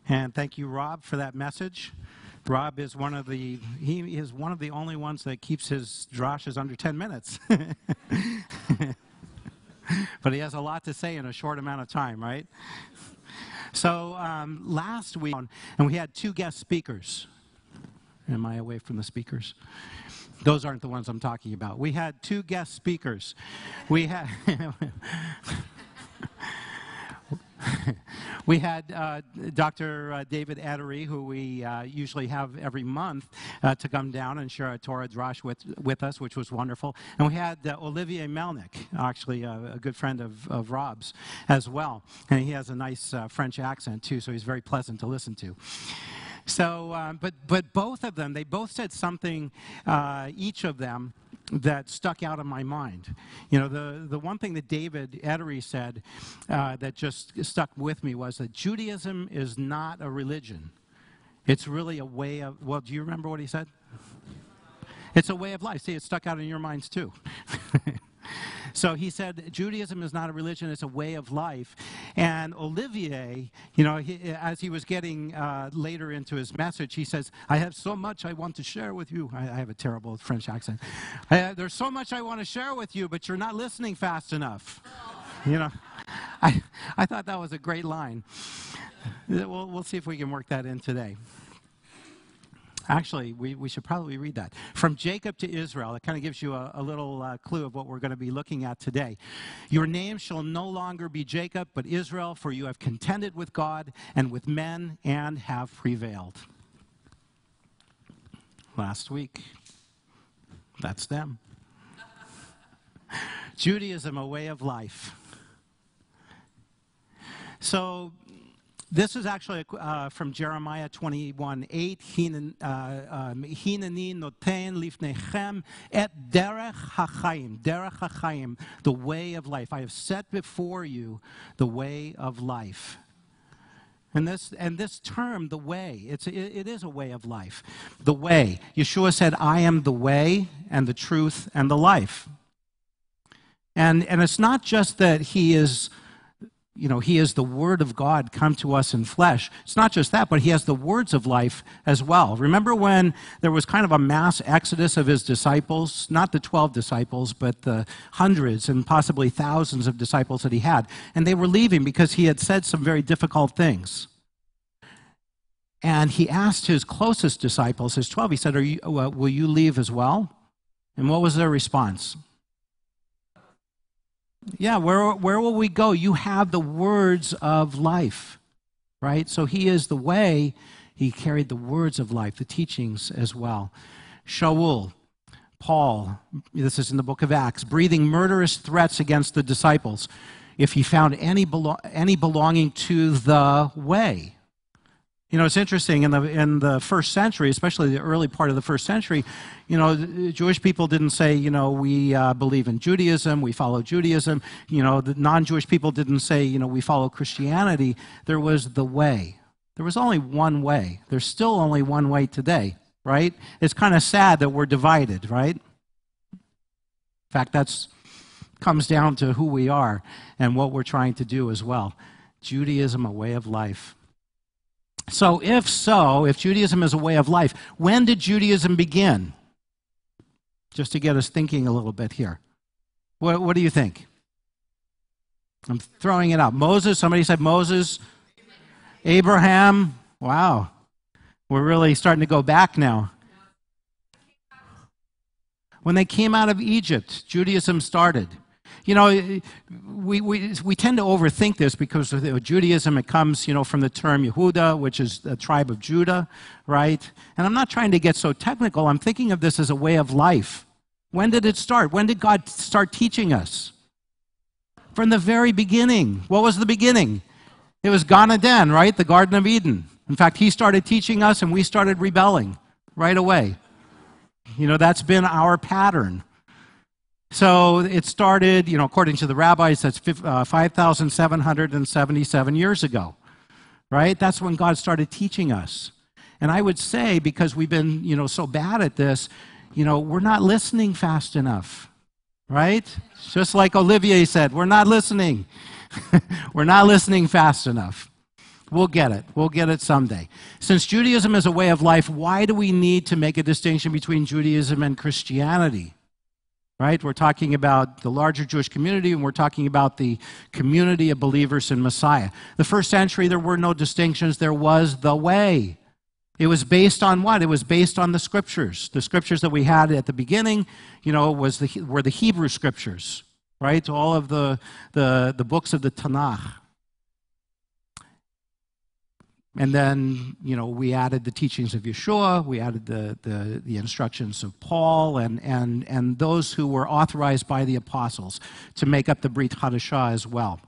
And thank you, Rob, for that message. Rob is he is one of the only ones that keeps his drashes under 10 minutes. But he has a lot to say in a short amount of time, right? So last week, and we had 2 guest speakers. Am I away from the speakers? Those aren't the ones I'm talking about. We had 2 guest speakers. We had we had Dr. David Edery, who we usually have every month to come down and share a Torah Drash with us, which was wonderful. And we had Olivier Melnick, actually a good friend of Rob's as well. And he has a nice French accent, too, so he's very pleasant to listen to. So, but both of them, they both said something, each of them, that stuck out in my mind. You know, the one thing that David Edery said that just stuck with me was that Judaism is not a religion. It's really a way of, well, do you remember what he said? It's a way of life. See, it stuck out in your minds too. So he said, Judaism is not a religion, it's a way of life. And Olivier, you know, as he was getting later into his message, he says, I have so much I want to share with you. I have a terrible French accent. There's so much I want to share with you, but you're not listening fast enough. You know, I thought that was a great line. We'll see if we can work that in today. Actually, we should probably read that. From Jacob to Israel, it kind of gives you a little clue of what we're going to be looking at today. Your name shall no longer be Jacob, but Israel, for you have contended with God and with men and have prevailed. Last week, that's them. Judaism, a way of life. So, this is actually from Jeremiah 21:8. Hineni noten lifnechem et derech hachayim, the way of life. I have set before you the way of life. And this term, the way, it is a way of life. The way. Yeshua said, I am the way and the truth and the life. And it's not just that he is, you know, he is the Word of God come to us in flesh. It's not just that, but he has the words of life as well. Remember when there was kind of a mass exodus of his disciples? Not the 12 disciples, but the hundreds and possibly thousands of disciples that he had. And they were leaving because he had said some very difficult things. And he asked his closest disciples, his 12, he said, will you leave as well? And what was their response? Yeah, where will we go? You have the words of life, right? So he is the way. He carried the words of life, the teachings as well. Shaul, Paul, this is in the book of Acts, breathing murderous threats against the disciples if he found any belonging to the way. You know, it's interesting, in the first century, especially the early part of the first century, you know, the Jewish people didn't say, you know, we believe in Judaism, we follow Judaism. You know, the non-Jewish people didn't say, you know, we follow Christianity. There was the way. There was only one way. There's still only one way today, right? It's kind of sad that we're divided, right? In fact, comes down to who we are and what we're trying to do as well. Judaism, a way of life. So if Judaism is a way of life, when did Judaism begin? Just to get us thinking a little bit here. What do you think? I'm throwing it out. Moses, somebody said Moses. Abraham. Wow. We're really starting to go back now. When they came out of Egypt, Judaism started. You know, we tend to overthink this because of Judaism, it comes, you know, from the term Yehuda, which is the tribe of Judah, right? And I'm not trying to get so technical. I'm thinking of this as a way of life. When did it start? When did God start teaching us? From the very beginning. What was the beginning? It was Gan Eden, right? The Garden of Eden. In fact, he started teaching us and we started rebelling right away. You know, that's been our pattern. So it started, you know, according to the rabbis, that's 5,777 years ago, right? That's when God started teaching us. And I would say, because we've been, you know, so bad at this, you know, we're not listening fast enough, right? Just like Olivier said, we're not listening. We're not listening fast enough. We'll get it. We'll get it someday. Since Judaism is a way of life, why do we need to make a distinction between Judaism and Christianity? Right? We're talking about the larger Jewish community, and we're talking about the community of believers in Messiah. The first century, there were no distinctions. There was the way. It was based on what? It was based on the scriptures. The scriptures that we had at the beginning, were the Hebrew scriptures, right? All of the books of the Tanakh. And then, we added the teachings of Yeshua, we added the instructions of Paul, and those who were authorized by the apostles to make up the Brit Hadashah as well.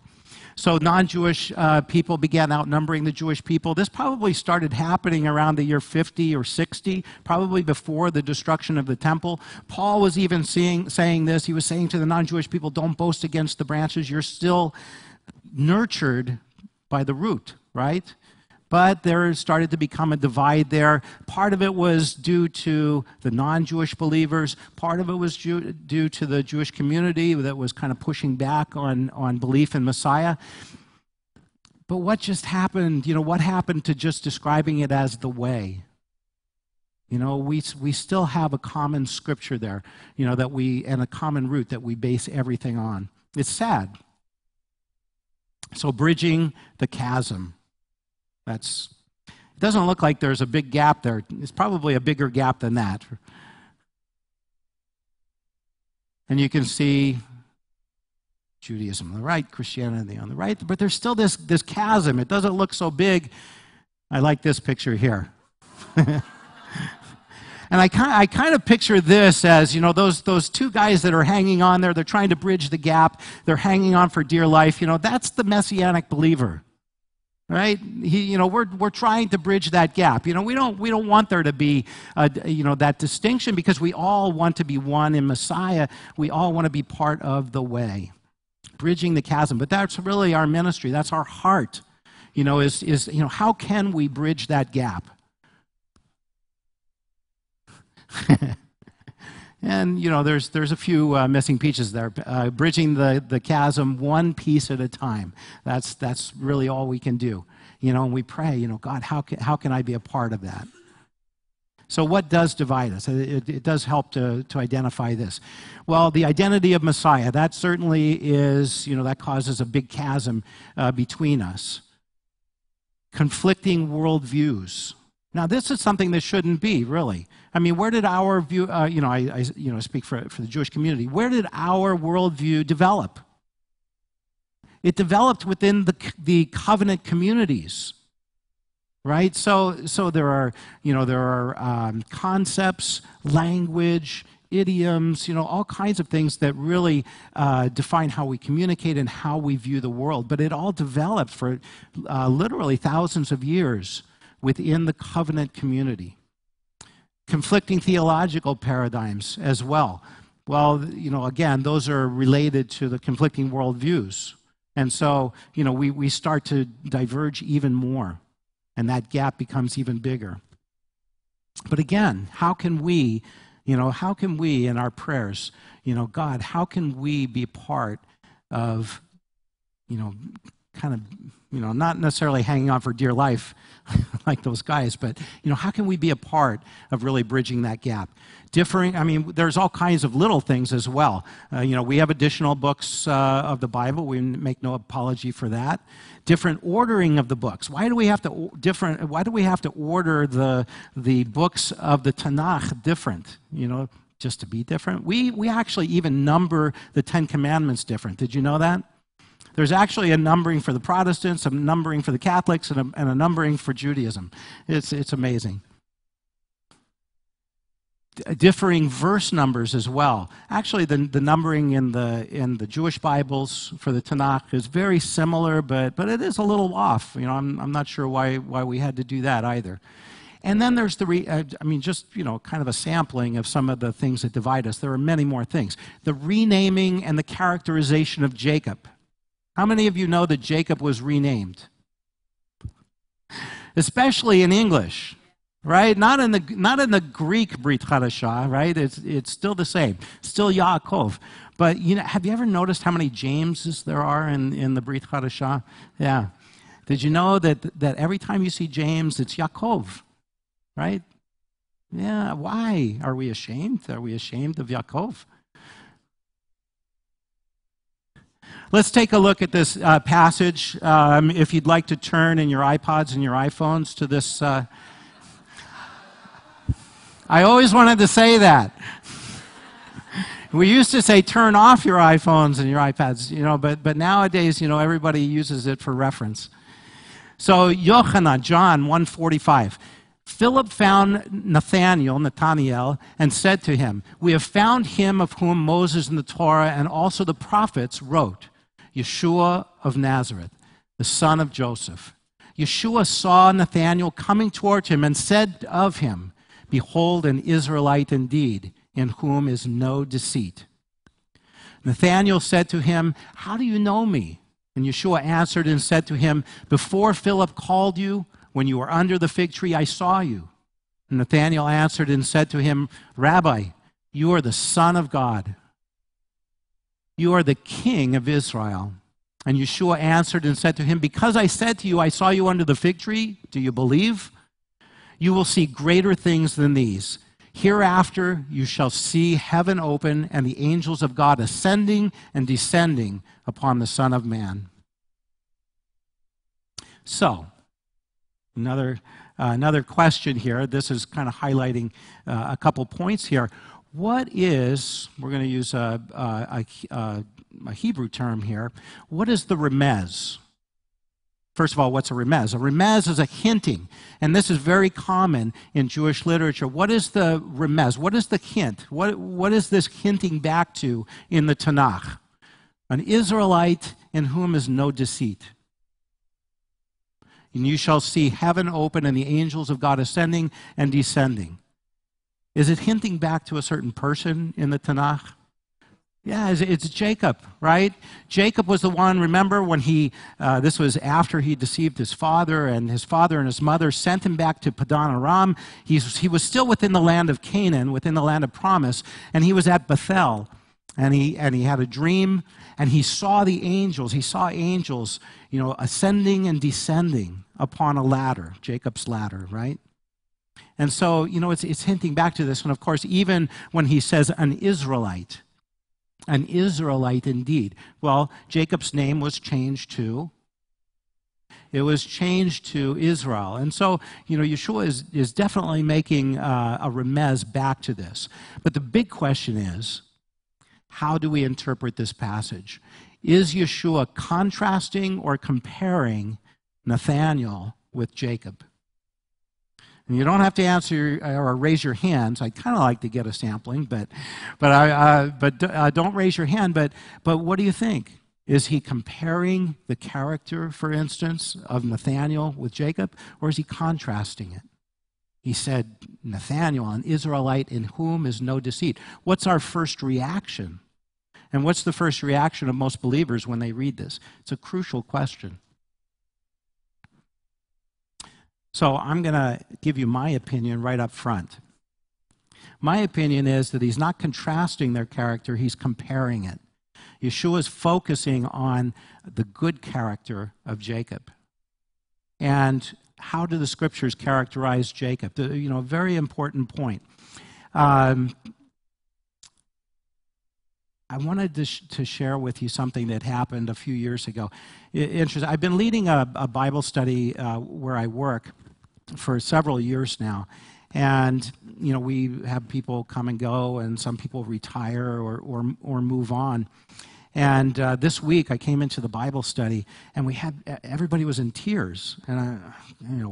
So non-Jewish people began outnumbering the Jewish people. This probably started happening around the year 50 or 60, probably before the destruction of the temple. Paul was even saying this. He was saying to the non-Jewish people, don't boast against the branches. You're still nurtured by the root, right? But there started to become a divide there. Part of it was due to the non-Jewish believers. Part of it was due to the Jewish community that was kind of pushing back on belief in Messiah. But what just happened? What happened to just describing it as the way? We still have a common scripture there, and a common root that we base everything on. It's sad. So bridging the chasm. It doesn't look like there's a big gap there. It's probably a bigger gap than that. And you can see Judaism on the right, Christianity on the right, but there's still this chasm. It doesn't look so big. I like this picture here. And I kind of picture this as, those two guys that are hanging on there. They're trying to bridge the gap. They're hanging on for dear life. That's the Messianic believer. Right? We're trying to bridge that gap. We don't want there to be, that distinction, because we all want to be one in Messiah. We all want to be part of the way, bridging the chasm. But that's really our ministry. That's our heart. How can we bridge that gap? And, there's a few missing pieces there. Bridging the chasm one piece at a time. That's really all we can do. And we pray, God, how can I be a part of that? So what does divide us? It does help to identify this. Well, the identity of Messiah, that certainly is, that causes a big chasm between us. Conflicting worldviews. Now, this is something that shouldn't be, really. I mean, where did our view, I speak for the Jewish community, where did our worldview develop? It developed within the covenant communities, right? So there are concepts, language, idioms, all kinds of things that really define how we communicate and how we view the world. But it all developed for literally thousands of years within the covenant community. Conflicting theological paradigms as well. Well, again, those are related to the conflicting worldviews. And so, we start to diverge even more, and that gap becomes even bigger. But again, how can we in our prayers, God, how can we be part of, kind of, not necessarily hanging on for dear life like those guys, but, how can we be a part of really bridging that gap? There's all kinds of little things as well. We have additional books of the Bible. We make no apology for that. Different ordering of the books. Why do we have to order the books of the Tanakh different? Just to be different? We actually even number the Ten Commandments different. Did you know that? There's actually a numbering for the Protestants, a numbering for the Catholics, and a numbering for Judaism. It's amazing. Differing verse numbers as well. Actually, the numbering in the Jewish Bibles for the Tanakh is very similar, but it is a little off. I'm not sure why we had to do that either. And then there's kind of a sampling of some of the things that divide us. There are many more things. The renaming and the characterization of Jacob. How many of you know that Jacob was renamed? Especially in English, right? Not in the Greek Brit Hadashah, right? It's still the same, still Yaakov. But have you ever noticed how many Jameses there are in the Brit Hadashah? Yeah. Did you know that every time you see James, it's Yaakov, right? Yeah, why? Are we ashamed? Are we ashamed of Yaakov? Let's take a look at this passage. If you'd like to turn in your iPods and your iPhones to this. I always wanted to say that. We used to say turn off your iPhones and your iPads, but nowadays, everybody uses it for reference. So Yochanan, John 1:45. Philip found Nathanael, and said to him, "We have found him of whom Moses in the Torah and also the prophets wrote, Yeshua of Nazareth, the son of Joseph." Yeshua saw Nathanael coming toward him and said of him, "Behold, an Israelite indeed, in whom is no deceit." Nathanael said to him, "How do you know me?" And Yeshua answered and said to him, "Before Philip called you, when you were under the fig tree, I saw you." And Nathanael answered and said to him, "Rabbi, you are the Son of God. You are the King of Israel." And Yeshua answered and said to him, "Because I said to you, I saw you under the fig tree, do you believe? You will see greater things than these. Hereafter you shall see heaven open and the angels of God ascending and descending upon the Son of Man." So, another question here. This is kind of highlighting a couple points here. What is, we're going to use a Hebrew term here, what is the remez? First of all, what's a remez? A remez is a hinting, and this is very common in Jewish literature. What is the remez? What is the hint? What is this hinting back to in the Tanakh? An Israelite in whom is no deceit. And you shall see heaven open and the angels of God ascending and descending. Is it hinting back to a certain person in the Tanakh? Yeah, it's Jacob, right? Jacob was the one, remember, when this was after he deceived his father and his mother sent him back to Padan Aram. He was still within the land of Canaan, within the land of promise, and he was at Bethel. And he had a dream, and he saw the angels. He saw angels, ascending and descending upon a ladder, Jacob's ladder, right? And so, it's hinting back to this. And of course, even when he says an Israelite indeed. Well, Jacob's name was changed to Israel. And so, Yeshua is definitely making a remez back to this. But the big question is, how do we interpret this passage? Is Yeshua contrasting or comparing Nathanael with Jacob? And you don't have to answer or raise your hands. I kind of like to get a sampling, but don't raise your hand. But what do you think? Is he comparing the character, for instance, of Nathanael with Jacob, or is he contrasting it? He said, Nathanael, an Israelite in whom is no deceit. What's our first reaction? And what's the first reaction of most believers when they read this? It's a crucial question. So I'm going to give you my opinion right up front. My opinion is that he's not contrasting their character, he's comparing it. Yeshua is focusing on the good character of Jacob. And how do the scriptures characterize Jacob? A very important point. I wanted to share with you something that happened a few years ago. Interesting. I've been leading a Bible study where I work for several years now. And, we have people come and go, and some people retire or move on. And this week I came into the Bible study, and everybody was in tears. And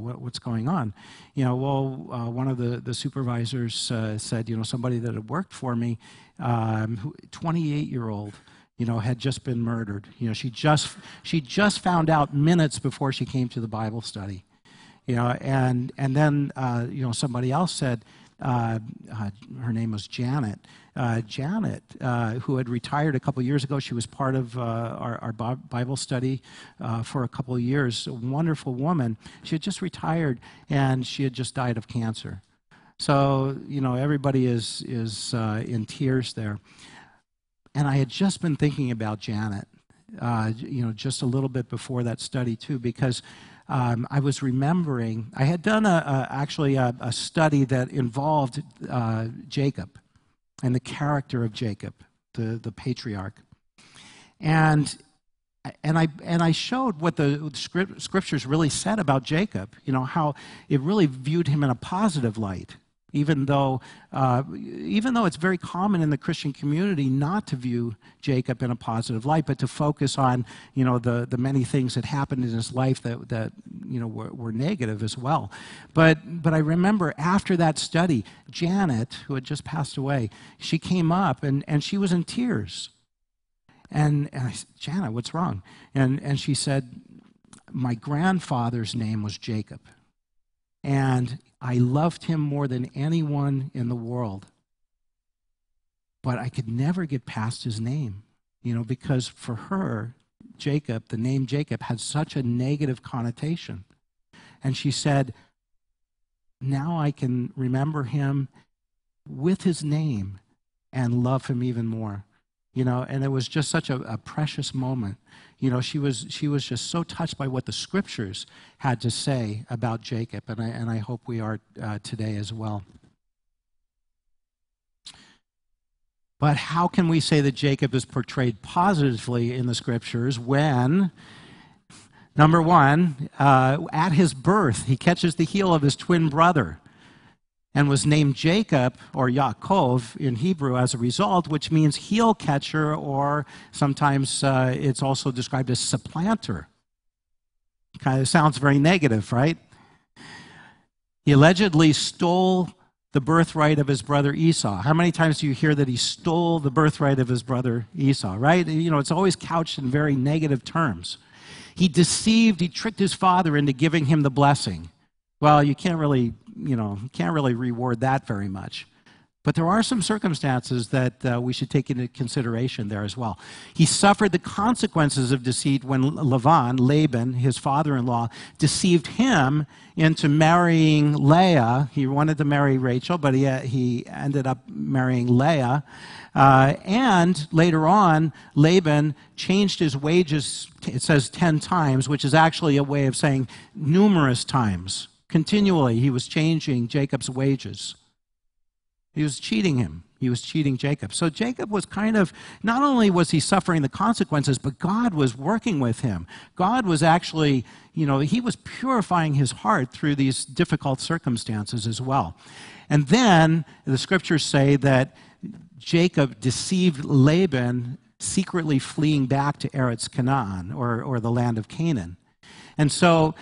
what's going on? One of the supervisors said, somebody that had worked for me, 28-year-old, had just been murdered. She just found out minutes before she came to the Bible study. And then somebody else said, her name was Janet. Janet, who had retired a couple years ago, she was part of our Bible study for a couple of years. A wonderful woman. She had just retired, and she had just died of cancer. So everybody is in tears there. And I had just been thinking about Janet just a little bit before that study too, because I was remembering, I had done actually a study that involved Jacob and the character of Jacob, the patriarch. And I showed what the scriptures really said about Jacob, how it really viewed him in a positive light, even though it's very common in the Christian community not to view Jacob in a positive light, but to focus on, the many things that happened in his life that were negative as well. But I remember after that study, Janet, who had just passed away, she came up and she was in tears. And I said, Janet, what's wrong? And she said, my grandfather's name was Jacob. And I loved him more than anyone in the world. But I could never get past his name, because for her, Jacob, the name Jacob, had such a negative connotation. And she said, now I can remember him with his name and love him even more. And it was just such a precious moment. She was just so touched by what the scriptures had to say about Jacob, and I hope we are today as well. But how can we say that Jacob is portrayed positively in the scriptures when, number one, at his birth, he catches the heel of his twin brother and was named Jacob, or Yaakov in Hebrew, as a result, which means heel catcher, or sometimes it's also described as supplanter. Kind of sounds very negative, right? He allegedly stole the birthright of his brother Esau. How many times do you hear that he stole the birthright of his brother Esau, right? It's always couched in very negative terms. He tricked his father into giving him the blessing. Well, you can't really reward that very much. But there are some circumstances that we should take into consideration there as well. He suffered the consequences of deceit when Laban, his father-in-law, deceived him into marrying Leah. He wanted to marry Rachel, but he ended up marrying Leah. And later on, Laban changed his wages, it says 10 times, which is actually a way of saying numerous times. Continually, he was changing Jacob's wages. He was cheating him. He was cheating Jacob. So Jacob was not only was he suffering the consequences, but God was working with him. God was actually, he was purifying his heart through these difficult circumstances as well. And then the scriptures say that Jacob deceived Laban, secretly fleeing back to Eretz Canaan, or the land of Canaan. And so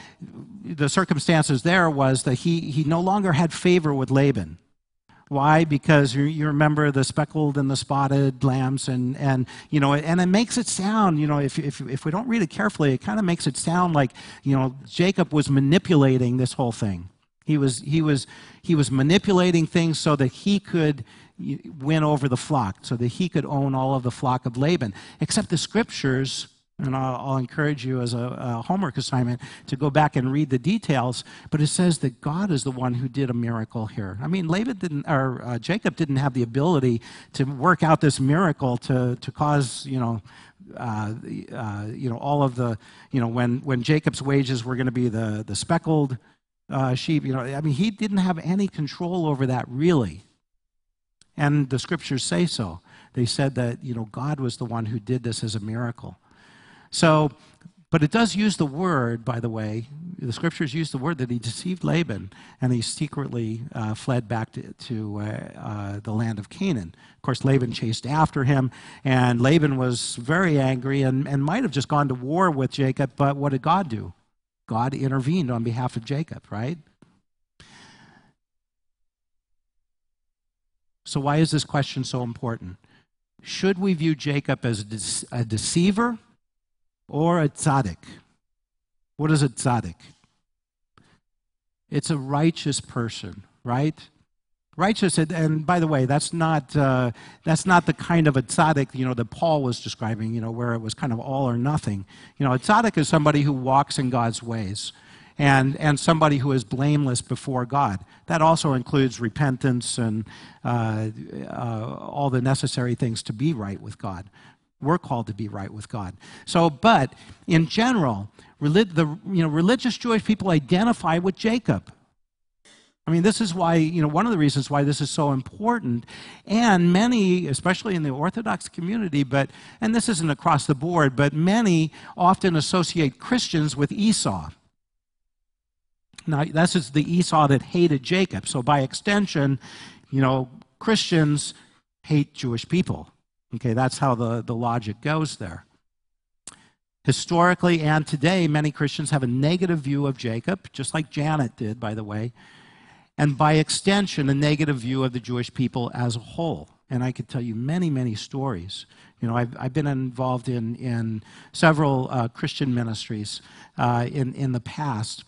the circumstances there was that he no longer had favor with Laban. Why? Because you remember the speckled and the spotted lambs, and it makes it sound, if we don't read it carefully, it kind of makes it sound like, Jacob was manipulating this whole thing. He was manipulating things so that he could win over the flock, so that he could own all of the flock of Laban. Except the scriptures, and I'll encourage you as a homework assignment to go back and read the details, but it says that God is the one who did a miracle here. I mean, Jacob didn't have the ability to work out this miracle to cause, all of the, when Jacob's wages were going to be the speckled sheep, he didn't have any control over that really. And the scriptures say so. They said that, God was the one who did this as a miracle. So, but it does use the word, by the way, the scriptures use the word that he deceived Laban, and he secretly fled back to the land of Canaan. Of course, Laban chased after him, and Laban was very angry and might have just gone to war with Jacob, but what did God do? God intervened on behalf of Jacob, right? So why is this question so important? Should we view Jacob as a deceiver or a tzaddik? What is a tzaddik? It's a righteous person, right? Righteous, and by the way, that's not the kind of a tzaddik, that Paul was describing, where it was kind of all or nothing. A tzaddik is somebody who walks in God's ways, and somebody who is blameless before God. That also includes repentance and all the necessary things to be right with God. We're called to be right with God. So, but in general, religious Jewish people identify with Jacob. I mean, this is why, one of the reasons why this is so important. And many, especially in the Orthodox community, and this isn't across the board, but many often associate Christians with Esau. Now, this is the Esau that hated Jacob. So by extension, Christians hate Jewish people. Okay, that's how the logic goes there. Historically and today, many Christians have a negative view of Jacob, just like Janet did, by the way, and by extension, a negative view of the Jewish people as a whole. And I could tell you many, many stories. I've been involved in several Christian ministries in the past,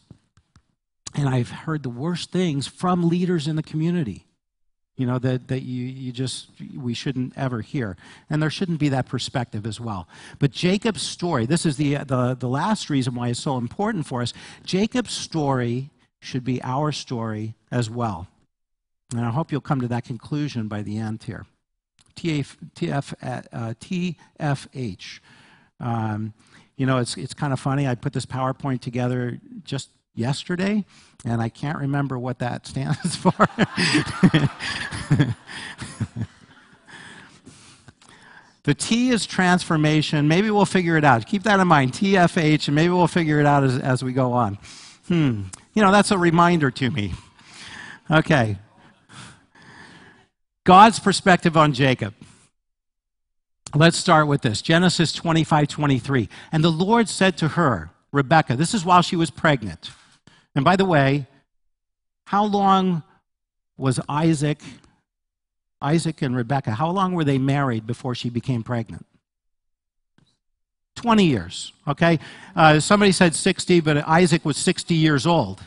and I've heard the worst things from leaders in the community. That we shouldn't ever hear. And there shouldn't be that perspective as well. But Jacob's story, this is the last reason why it's so important for us. Jacob's story should be our story as well. And I hope you'll come to that conclusion by the end here. TFH. It's kind of funny. I put this PowerPoint together just yesterday, and I can't remember what that stands for. The T is transformation. Maybe we'll figure it out. Keep that in mind, TFH, and maybe we'll figure it out as we go on. That's a reminder to me. Okay. God's perspective on Jacob. Let's start with this. Genesis 25:23. And the Lord said to her, Rebekah, this is while she was pregnant. And by the way, how long was Isaac and Rebekah, how long were they married before she became pregnant? 20 years, okay? Somebody said 60, but Isaac was 60 years old.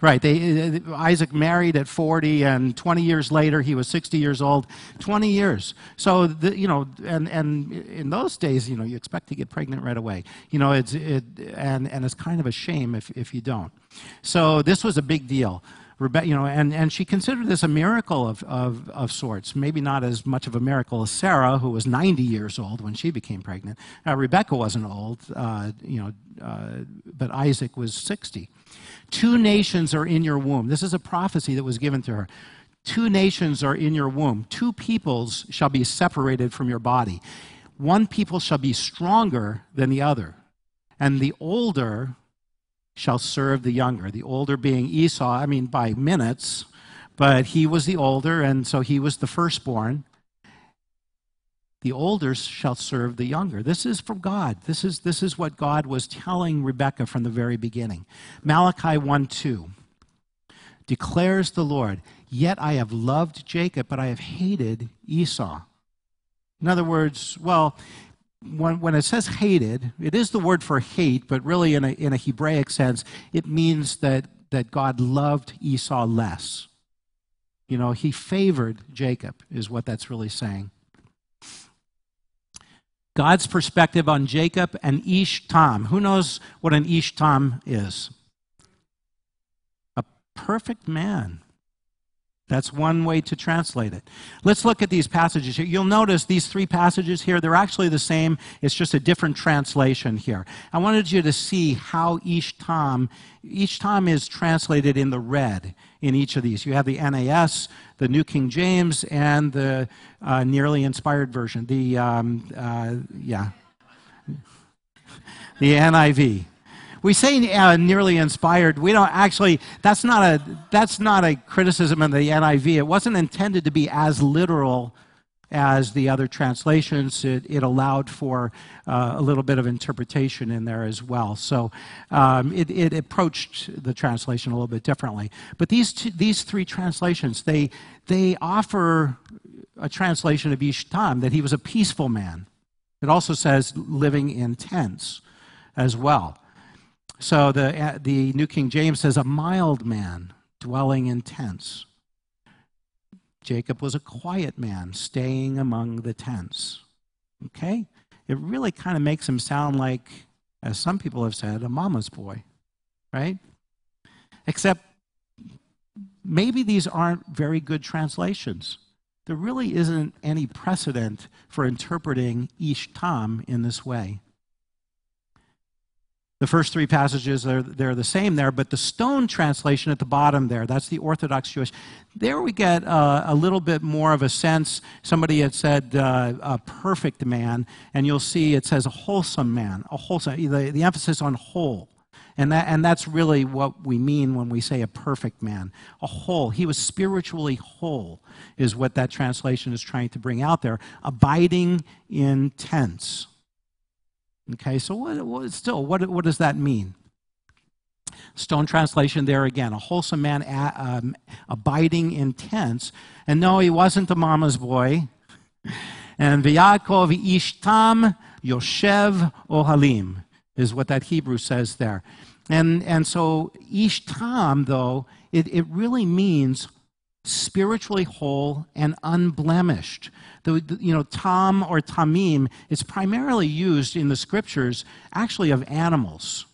Right, Isaac married at 40, and 20 years later, he was 60 years old. 20 years. So, and in those days, you expect to get pregnant right away. And it's kind of a shame if you don't. So this was a big deal. And she considered this a miracle of sorts. Maybe not as much of a miracle as Sarah, who was 90 years old when she became pregnant. Rebekah wasn't old, but Isaac was 60. 2 nations are in your womb. This is a prophecy that was given to her. 2 nations are in your womb. 2 peoples shall be separated from your body. 1 people shall be stronger than the other, and the older shall serve the younger. The older being Esau, by minutes, but he was the older, and so he was the firstborn. The older shall serve the younger. This is from God. This is what God was telling Rebekah from the very beginning. Malachi 1:2 declares the Lord, yet I have loved Jacob, but I have hated Esau. In other words, when it says hated, it is the word for hate, but really in a Hebraic sense, it means that God loved Esau less. He favored Jacob, is what that's really saying. God's perspective on Jacob and Ish-Tam. Who knows what an Ish-Tam is? A perfect man. That's one way to translate it. Let's look at these passages here. You'll notice these 3 passages here, they're actually the same. It's just a different translation here. I wanted you to see how Ish-Tam is translated in the red in each of these. You have the NAS, the New King James, and the nearly inspired version, the NIV. We say nearly inspired. We don't actually. That's not a criticism of the NIV. It wasn't intended to be as literal as the other translations. It allowed for a little bit of interpretation in there as well. So it approached the translation a little bit differently. But these 3 translations, they offer a translation of Ish-Tam, that he was a peaceful man. It also says living in tents as well. So the New King James says a mild man dwelling in tents. Jacob was a quiet man staying among the tents. Okay? It really kind of makes him sound like, as some people have said, a mama's boy, right? Except maybe these aren't very good translations. there really isn't any precedent for interpreting Ish Tam in this way. The first three passages, they're the same there, but the Stone translation at the bottom there, that's the Orthodox Jewish. There we get a little bit more of a sense. Somebody had said a perfect man, and you'll see it says a wholesome man, a wholesome, the emphasis on whole. And that's really what we mean when we say a perfect man, a whole. He was spiritually whole is what that translation is trying to bring out there, abiding in tents. Okay, so what does that mean? Stone translation there again, a wholesome man abiding in tents. And no, he wasn't a mama's boy. And V'Yaakov ish tam yoshev ohalim is what that Hebrew says there. And so ish tam, though, it really means spiritually whole and unblemished. Tam or tamim is primarily used in the scriptures actually of animals,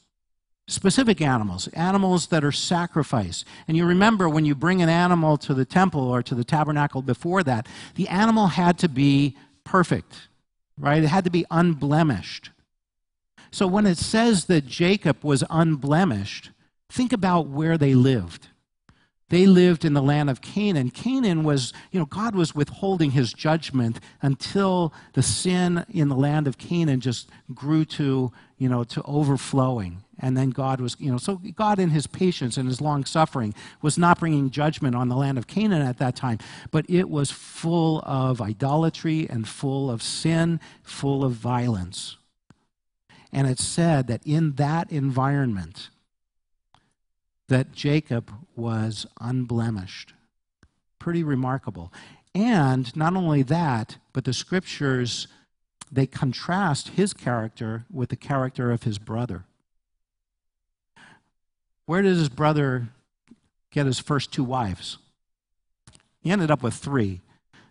specific animals, animals that are sacrificed. And you remember when you bring an animal to the temple or to the tabernacle before that, the animal had to be perfect, right? It had to be unblemished. So when it says that Jacob was unblemished, think about where they lived. They lived in the land of Canaan. Canaan was, God was withholding his judgment until the sin in the land of Canaan just grew to overflowing. And then God was, so God in his patience and his long suffering was not bringing judgment on the land of Canaan at that time, but it was full of idolatry and full of sin, full of violence. And it's said that in that environment, that Jacob was unblemished. Pretty remarkable. And not only that, but the scriptures, they contrast his character with the character of his brother. Where did his brother get his first two wives? He ended up with three.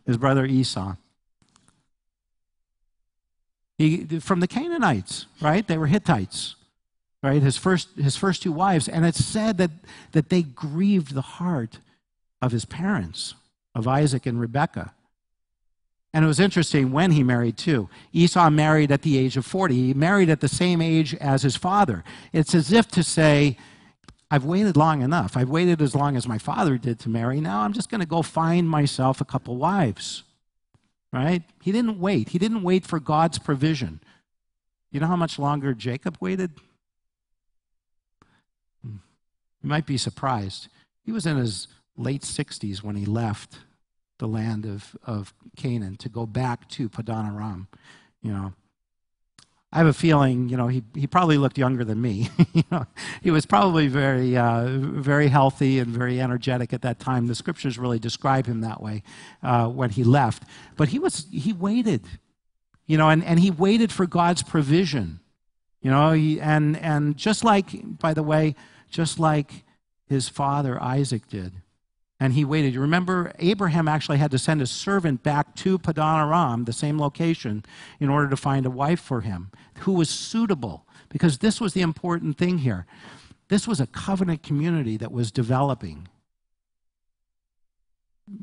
His brother Esau. From the Canaanites, right? They were Hittites. Right, his first two wives, and it's said that they grieved the heart of his parents, of Isaac and Rebekah. And it was interesting when he married too. Esau married at the age of 40. He married at the same age as his father. It's as if to say, I've waited long enough. I've waited as long as my father did to marry. Now I'm just going to go find myself a couple wives. Right? He didn't wait. He didn't wait for God's provision. You know how much longer Jacob waited? You might be surprised. He was in his late 60s when he left the land of Canaan to go back to Padan Aram. I have a feeling, he probably looked younger than me. He was probably very, very healthy and very energetic at that time. The scriptures really describe him that way when he left. But he waited, and he waited for God's provision. And just like, by the way, just like his father Isaac did. And he waited. You remember, Abraham actually had to send a servant back to Padan Aram, the same location, in order to find a wife for him who was suitable. Because this was the important thing here. This was a covenant community that was developing.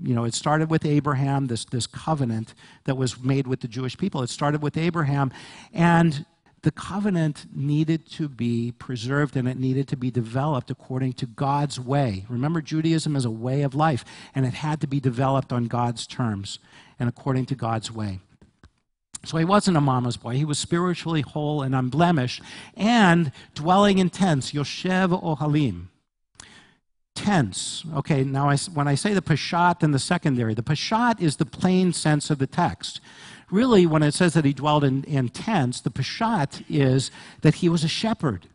It started with Abraham, this covenant that was made with the Jewish people. It started with Abraham, and the covenant needed to be preserved and it needed to be developed according to God's way. Remember, Judaism is a way of life, and it had to be developed on God's terms and according to God's way. So he wasn't a mama's boy. He was spiritually whole and unblemished and dwelling in tents, Yoshev Ohalim. Tents. Okay, now when I say the Peshat and the secondary, the Peshat is the plain sense of the text. Really, when it says that he dwelled in tents, the Peshat is that he was a shepherd,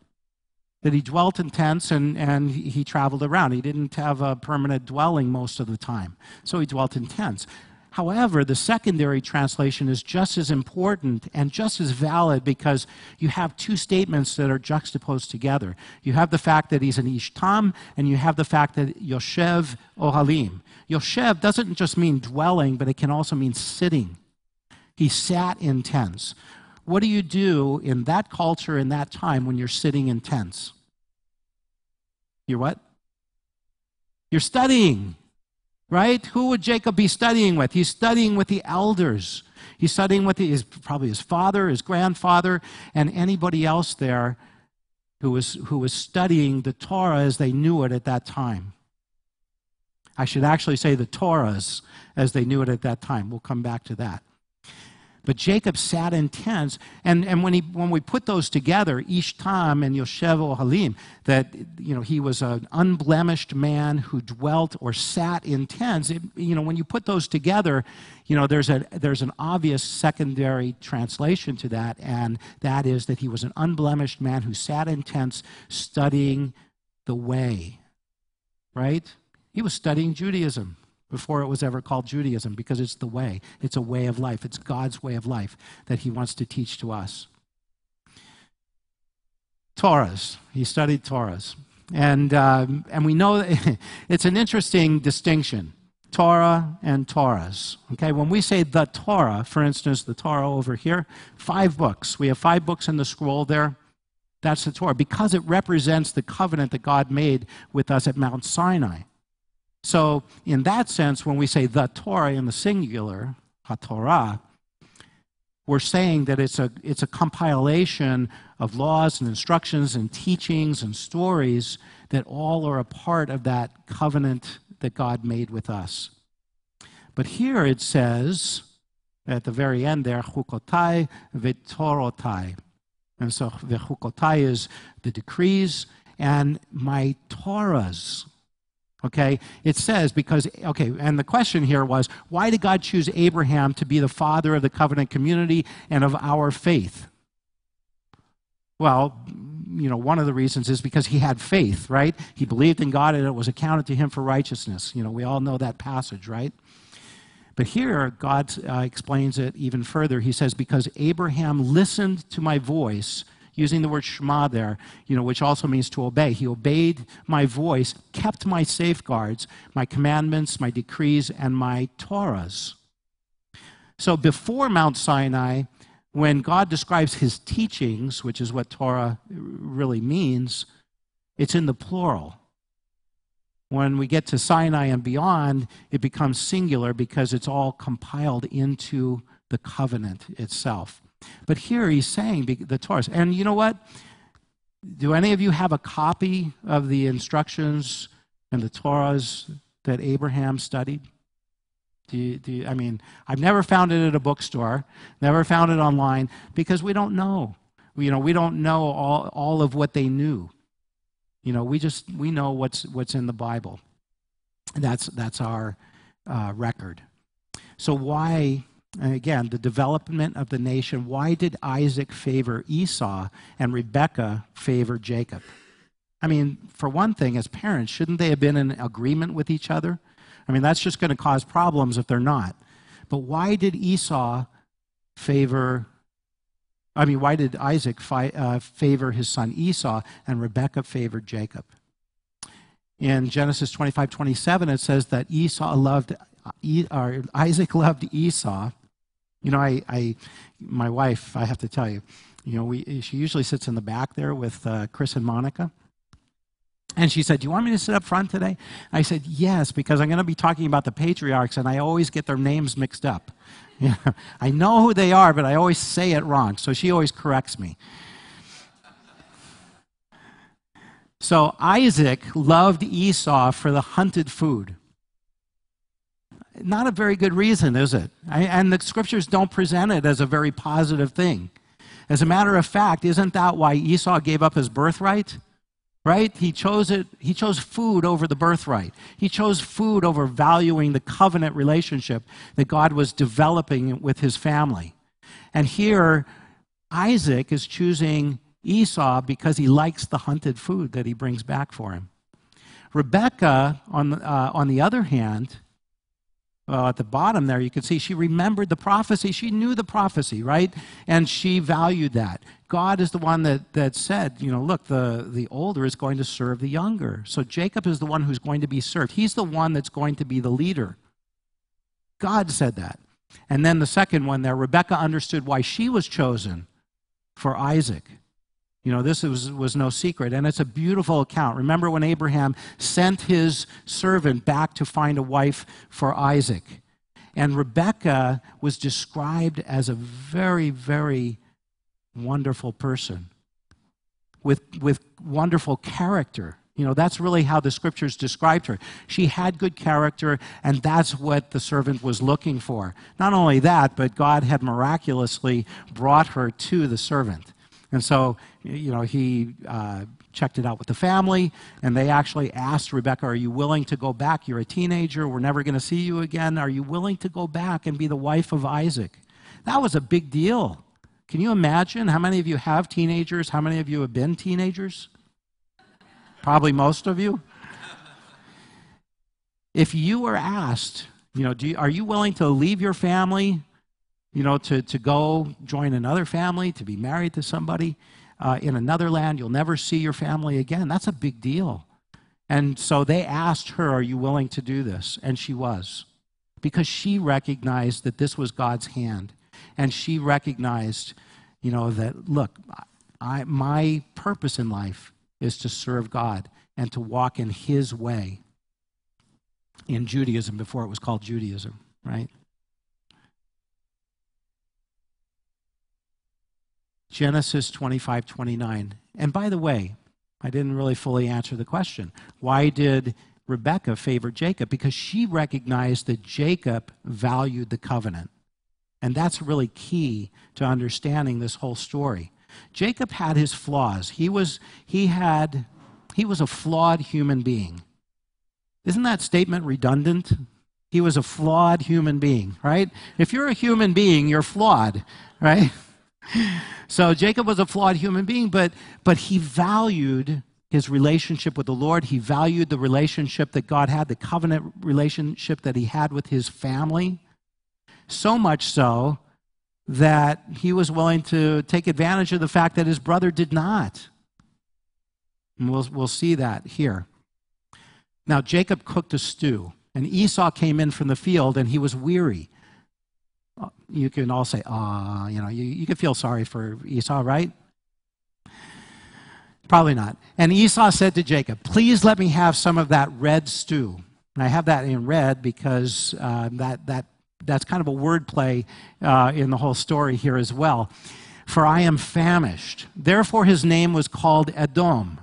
that he dwelt in tents and he traveled around. He didn't have a permanent dwelling most of the time, so he dwelt in tents. However, the secondary translation is just as important and just as valid because you have two statements that are juxtaposed together. You have the fact that he's an Ish Tam, and you have the fact that Yoshev Ohalim. Yoshev doesn't just mean dwelling, but it can also mean sitting. He sat in tents. What do you do in that culture, in that time, when you're sitting in tents? You're what? You're studying. right? Who would Jacob be studying with? He's studying with the elders. He's studying with probably his father, his grandfather, and anybody else there who was studying the Torah as they knew it at that time. I should actually say the Torahs as they knew it at that time. We'll come back to that. But Jacob sat in tents, and when we put those together, Ishtam and Yoshev Ohalim, that he was an unblemished man who dwelt or sat in tents. When you put those together, there's an obvious secondary translation to that, and that is that he was an unblemished man who sat in tents studying the way. Right? He was studying Judaism before it was ever called Judaism, because it's the way. It's a way of life. It's God's way of life that he wants to teach to us. Torahs. He studied Torahs. And we know that it's an interesting distinction, Torah and Torahs. Okay, when we say the Torah, for instance, the Torah over here, 5 books. We have 5 books in the scroll there. That's the Torah, because it represents the covenant that God made with us at Mount Sinai. So in that sense, when we say the Torah in the singular, HaTorah, we're saying that it's a compilation of laws and instructions and teachings and stories that all are a part of that covenant that God made with us. But here it says, at the very end there, Chukotai v'Torotai. And so the Chukotai is the decrees, and my Torahs. Okay, it says and the question here was, why did God choose Abraham to be the father of the covenant community and of our faith? Well, one of the reasons is because he had faith, right? He believed in God and it was accounted to him for righteousness. We all know that passage, right? But here, God explains it even further. He says, because Abraham listened to my voice, using the word Shema there, which also means to obey. He obeyed my voice, kept my safeguards, my commandments, my decrees, and my Torahs. So before Mount Sinai, when God describes his teachings, which is what Torah really means, it's in the plural. When we get to Sinai and beyond, it becomes singular because it's all compiled into the covenant itself. But here he's saying the Torah. And you know what? Do any of you have a copy of the instructions and the Torahs that Abraham studied? I've never found it at a bookstore, never found it online, because we don't know. We don't know all of what they knew. We know what's in the Bible. That's our record. So why? And again, the development of the nation, why did Isaac favor Esau and Rebekah favor Jacob? For one thing, as parents, shouldn't they have been in agreement with each other? That's just going to cause problems if they're not. But why did why did Isaac favor his son Esau and Rebekah favored Jacob? In Genesis 25:27, it says that Isaac loved Esau. My wife, I have to tell you, she usually sits in the back there with Chris and Monica. And she said, do you want me to sit up front today? I said, yes, because I'm going to be talking about the patriarchs, and I always get their names mixed up. I know who they are, but I always say it wrong, so she always corrects me. So Isaac loved Esau for the hunted food. Not a very good reason, is it? And the scriptures don't present it as a very positive thing. As a matter of fact, isn't that why Esau gave up his birthright? Right? He chose food over the birthright. He chose food over valuing the covenant relationship that God was developing with his family. And here, Isaac is choosing Esau because he likes the hunted food that he brings back for him. Rebekah, on the other hand, at the bottom there, you can see she remembered the prophecy. She knew the prophecy, right? And she valued that. God is the one that said, look, the older is going to serve the younger. So Jacob is the one who's going to be served. He's the one that's going to be the leader. God said that. And then the second one there, Rebekah understood why she was chosen for Isaac. You know, this was no secret, and it's a beautiful account. Remember when Abraham sent his servant back to find a wife for Isaac, and Rebekah was described as a very, very wonderful person with wonderful character. You know, that's really how the scriptures described her. She had good character, and that's what the servant was looking for. Not only that, but God had miraculously brought her to the servant. And so, you know, he checked it out with the family, and they actually asked Rebekah, are you willing to go back? You're a teenager. We're never going to see you again. Are you willing to go back and be the wife of Isaac? That was a big deal. Can you imagine how many of you have teenagers? How many of you have been teenagers? Probably most of you. If you were asked, you know, are you willing to leave your family, you know, to go join another family, to be married to somebody in another land, you'll never see your family again. That's a big deal. And so they asked her, are you willing to do this? And she was, because she recognized that this was God's hand. And she recognized, you know, that, look, my purpose in life is to serve God and to walk in his way in Judaism before it was called Judaism, right? Genesis 25:29. And by the way, I didn't really fully answer the question. Why did Rebekah favor Jacob? Because she recognized that Jacob valued the covenant. And that's really key to understanding this whole story. Jacob had his flaws. He was a flawed human being. Isn't that statement redundant? He was a flawed human being, right? If you're a human being, you're flawed, right? So Jacob was a flawed human being, but he valued his relationship with the Lord. He valued the relationship that God had, the covenant relationship that he had with his family, so much so that he was willing to take advantage of the fact that his brother did not. And we'll see that here. Now, Jacob cooked a stew, and Esau came in from the field, and he was weary. You can all say, you know, you can feel sorry for Esau, right? Probably not. And Esau said to Jacob, please let me have some of that red stew. And I have that in red because that's kind of a wordplay in the whole story here as well. For I am famished. Therefore his name was called Edom.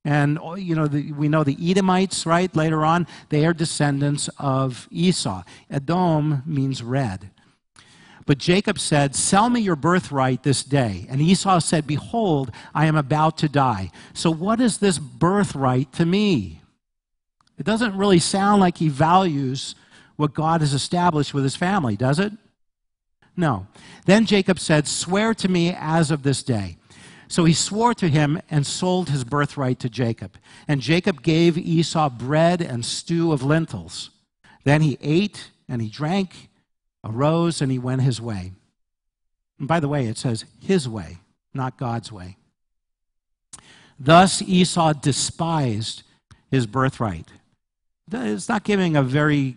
And, you know, we know the Edomites, right? Later on, they are descendants of Esau. Edom means red. But Jacob said, sell me your birthright this day. And Esau said, behold, I am about to die. So what is this birthright to me? It doesn't really sound like he values what God has established with his family, does it? No. Then Jacob said, swear to me as of this day. So he swore to him and sold his birthright to Jacob. And Jacob gave Esau bread and stew of lentils. Then he ate and he drank, arose, and he went his way. And by the way, it says his way, not God's way. Thus Esau despised his birthright. It's not giving a very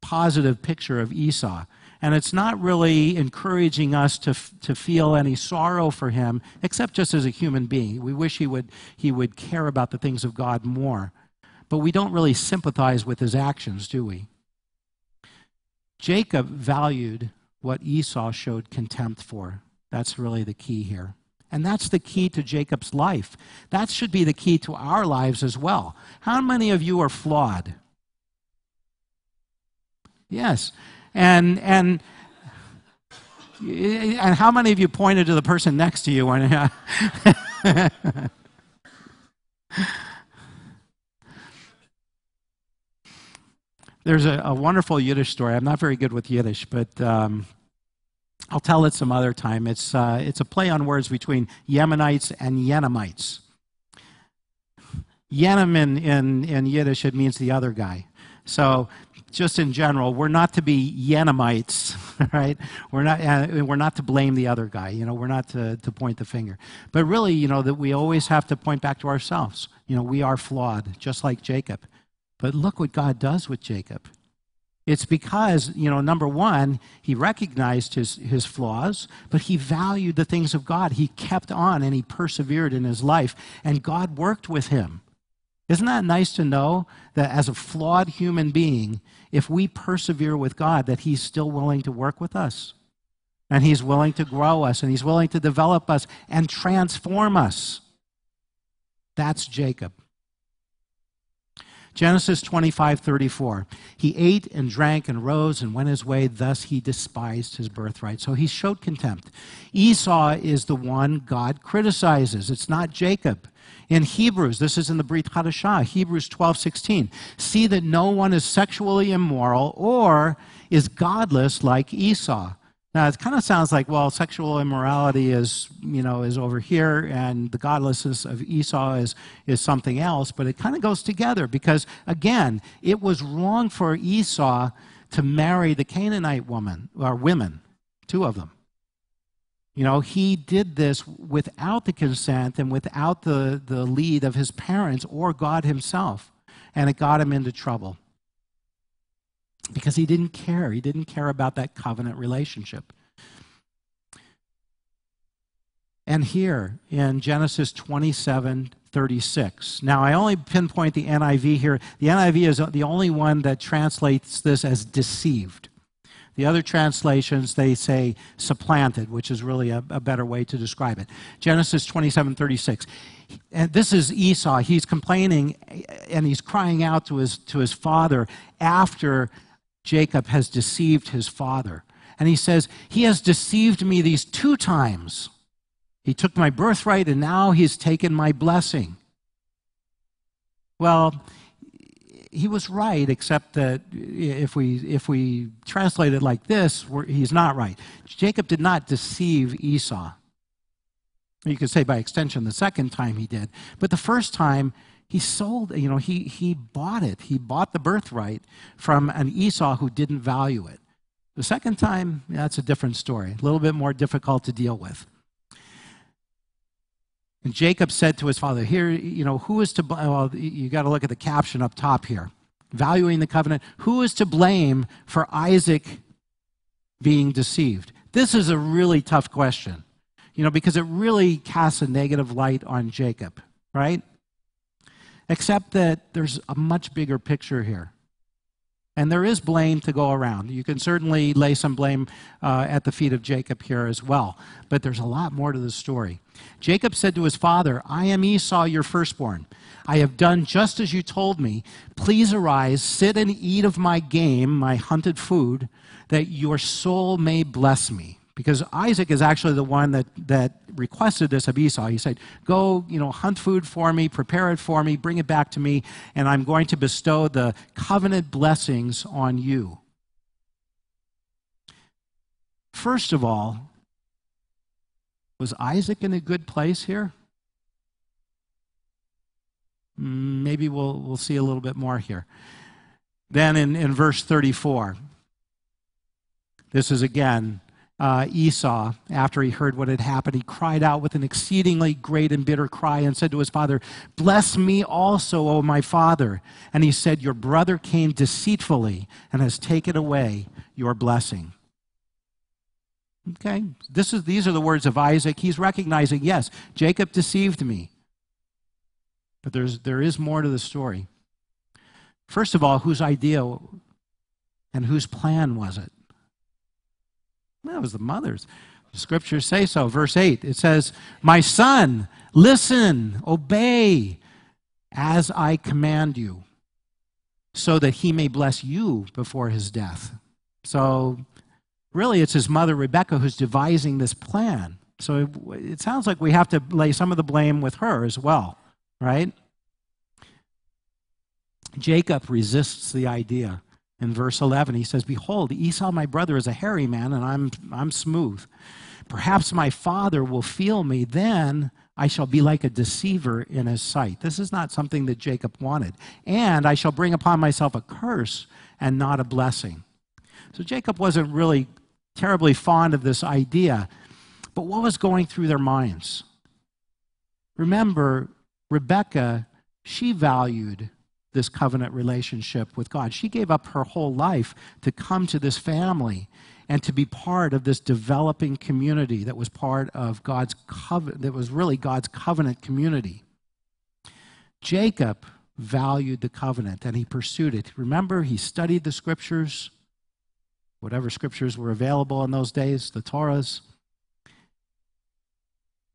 positive picture of Esau. And it's not really encouraging us to feel any sorrow for him, except just as a human being. We wish he would care about the things of God more. But we don't really sympathize with his actions, do we? Jacob valued what Esau showed contempt for. That's really the key here. And that's the key to Jacob's life. That should be the key to our lives as well. How many of you are flawed? Yes. And how many of you pointed to the person next to you when There's a wonderful Yiddish story. I'm not very good with Yiddish, but I'll tell it some other time. It's a play on words between Yemenites and Yenamites. Yenim in Yiddish, it means the other guy. So just in general, we're not to be Yenamites, right? We're not to blame the other guy. You know, we're not to point the finger. But really, you know, that we always have to point back to ourselves. You know, we are flawed, just like Jacob. But look what God does with Jacob. It's because, number one, he recognized his flaws, but he valued the things of God. He kept on and he persevered in his life, and God worked with him. Isn't that nice to know that as a flawed human being, if we persevere with God, that he's still willing to work with us? And he's willing to grow us, and he's willing to develop us and transform us. That's Jacob. Genesis 25:34. He ate and drank and rose and went his way. Thus he despised his birthright. So he showed contempt. Esau is the one God criticizes. It's not Jacob. In Hebrews, this is in the Brit Hadashah, Hebrews 12:16. See that no one is sexually immoral or is godless like Esau. Now, it kind of sounds like, well, sexual immorality is over here, and the godlessness of Esau is something else, but it kind of goes together because, again, it was wrong for Esau to marry the Canaanite women, two of them. He did this without the consent and without the lead of his parents or God himself, and it got him into trouble. Because he didn't care. He didn't care about that covenant relationship. And here in Genesis 27:36. Now, I only pinpoint the NIV here. The NIV is the only one that translates this as deceived. The other translations, they say supplanted, which is really a better way to describe it. Genesis 27:36. And this is Esau. He's complaining and he's crying out to his father after Jacob has deceived his father. And he says, he has deceived me these 2 times. He took my birthright and now he's taken my blessing. Well, he was right, except that if we translate it like this, he's not right. Jacob did not deceive Esau. You could say by extension the second time he did. But the first time, he sold, he bought it. He bought the birthright from an Esau who didn't value it. The second time, that's a different story, a little bit more difficult to deal with. And Jacob said to his father, here, who is to blame? Well, you got to look at the caption up top here. Valuing the covenant. Who is to blame for Isaac being deceived? This is a really tough question, because it really casts a negative light on Jacob, right? Except that there's a much bigger picture here. And there is blame to go around. You can certainly lay some blame at the feet of Jacob here as well. But there's a lot more to the story. Jacob said to his father, I am Esau, your firstborn. I have done just as you told me. Please arise, sit and eat of my game, my hunted food, that your soul may bless me. Because Isaac is actually the one that requested this of Esau. He said, go, hunt food for me, prepare it for me, bring it back to me, and I'm going to bestow the covenant blessings on you. First of all, was Isaac in a good place here? Maybe we'll see a little bit more here. Then in verse 34, this is again Esau, after he heard what had happened, he cried out with an exceedingly great and bitter cry and said to his father, bless me also, O my father. And he said, your brother came deceitfully and has taken away your blessing. Okay, these are the words of Isaac. He's recognizing, yes, Jacob deceived me. But there is more to the story. First of all, whose idea and whose plan was it? Well, it was the mother's. The scriptures say so. Verse 8, it says, my son, listen, obey as I command you, so that he may bless you before his death. So really, it's his mother, Rebekah, who's devising this plan. So it sounds like we have to lay some of the blame with her as well, right? Jacob resists the idea. In verse 11, he says, behold, Esau, my brother, is a hairy man, and I'm smooth. Perhaps my father will feel me, then I shall be like a deceiver in his sight. This is not something that Jacob wanted. And I shall bring upon myself a curse and not a blessing. So Jacob wasn't really terribly fond of this idea. But what was going through their minds? Remember, Rebekah, she valued this covenant relationship with God. She gave up her whole life to come to this family and to be part of this developing community that was part of God's covenant, that was really God's covenant community. Jacob valued the covenant and he pursued it. Remember, he studied the scriptures, whatever scriptures were available in those days, the Torahs.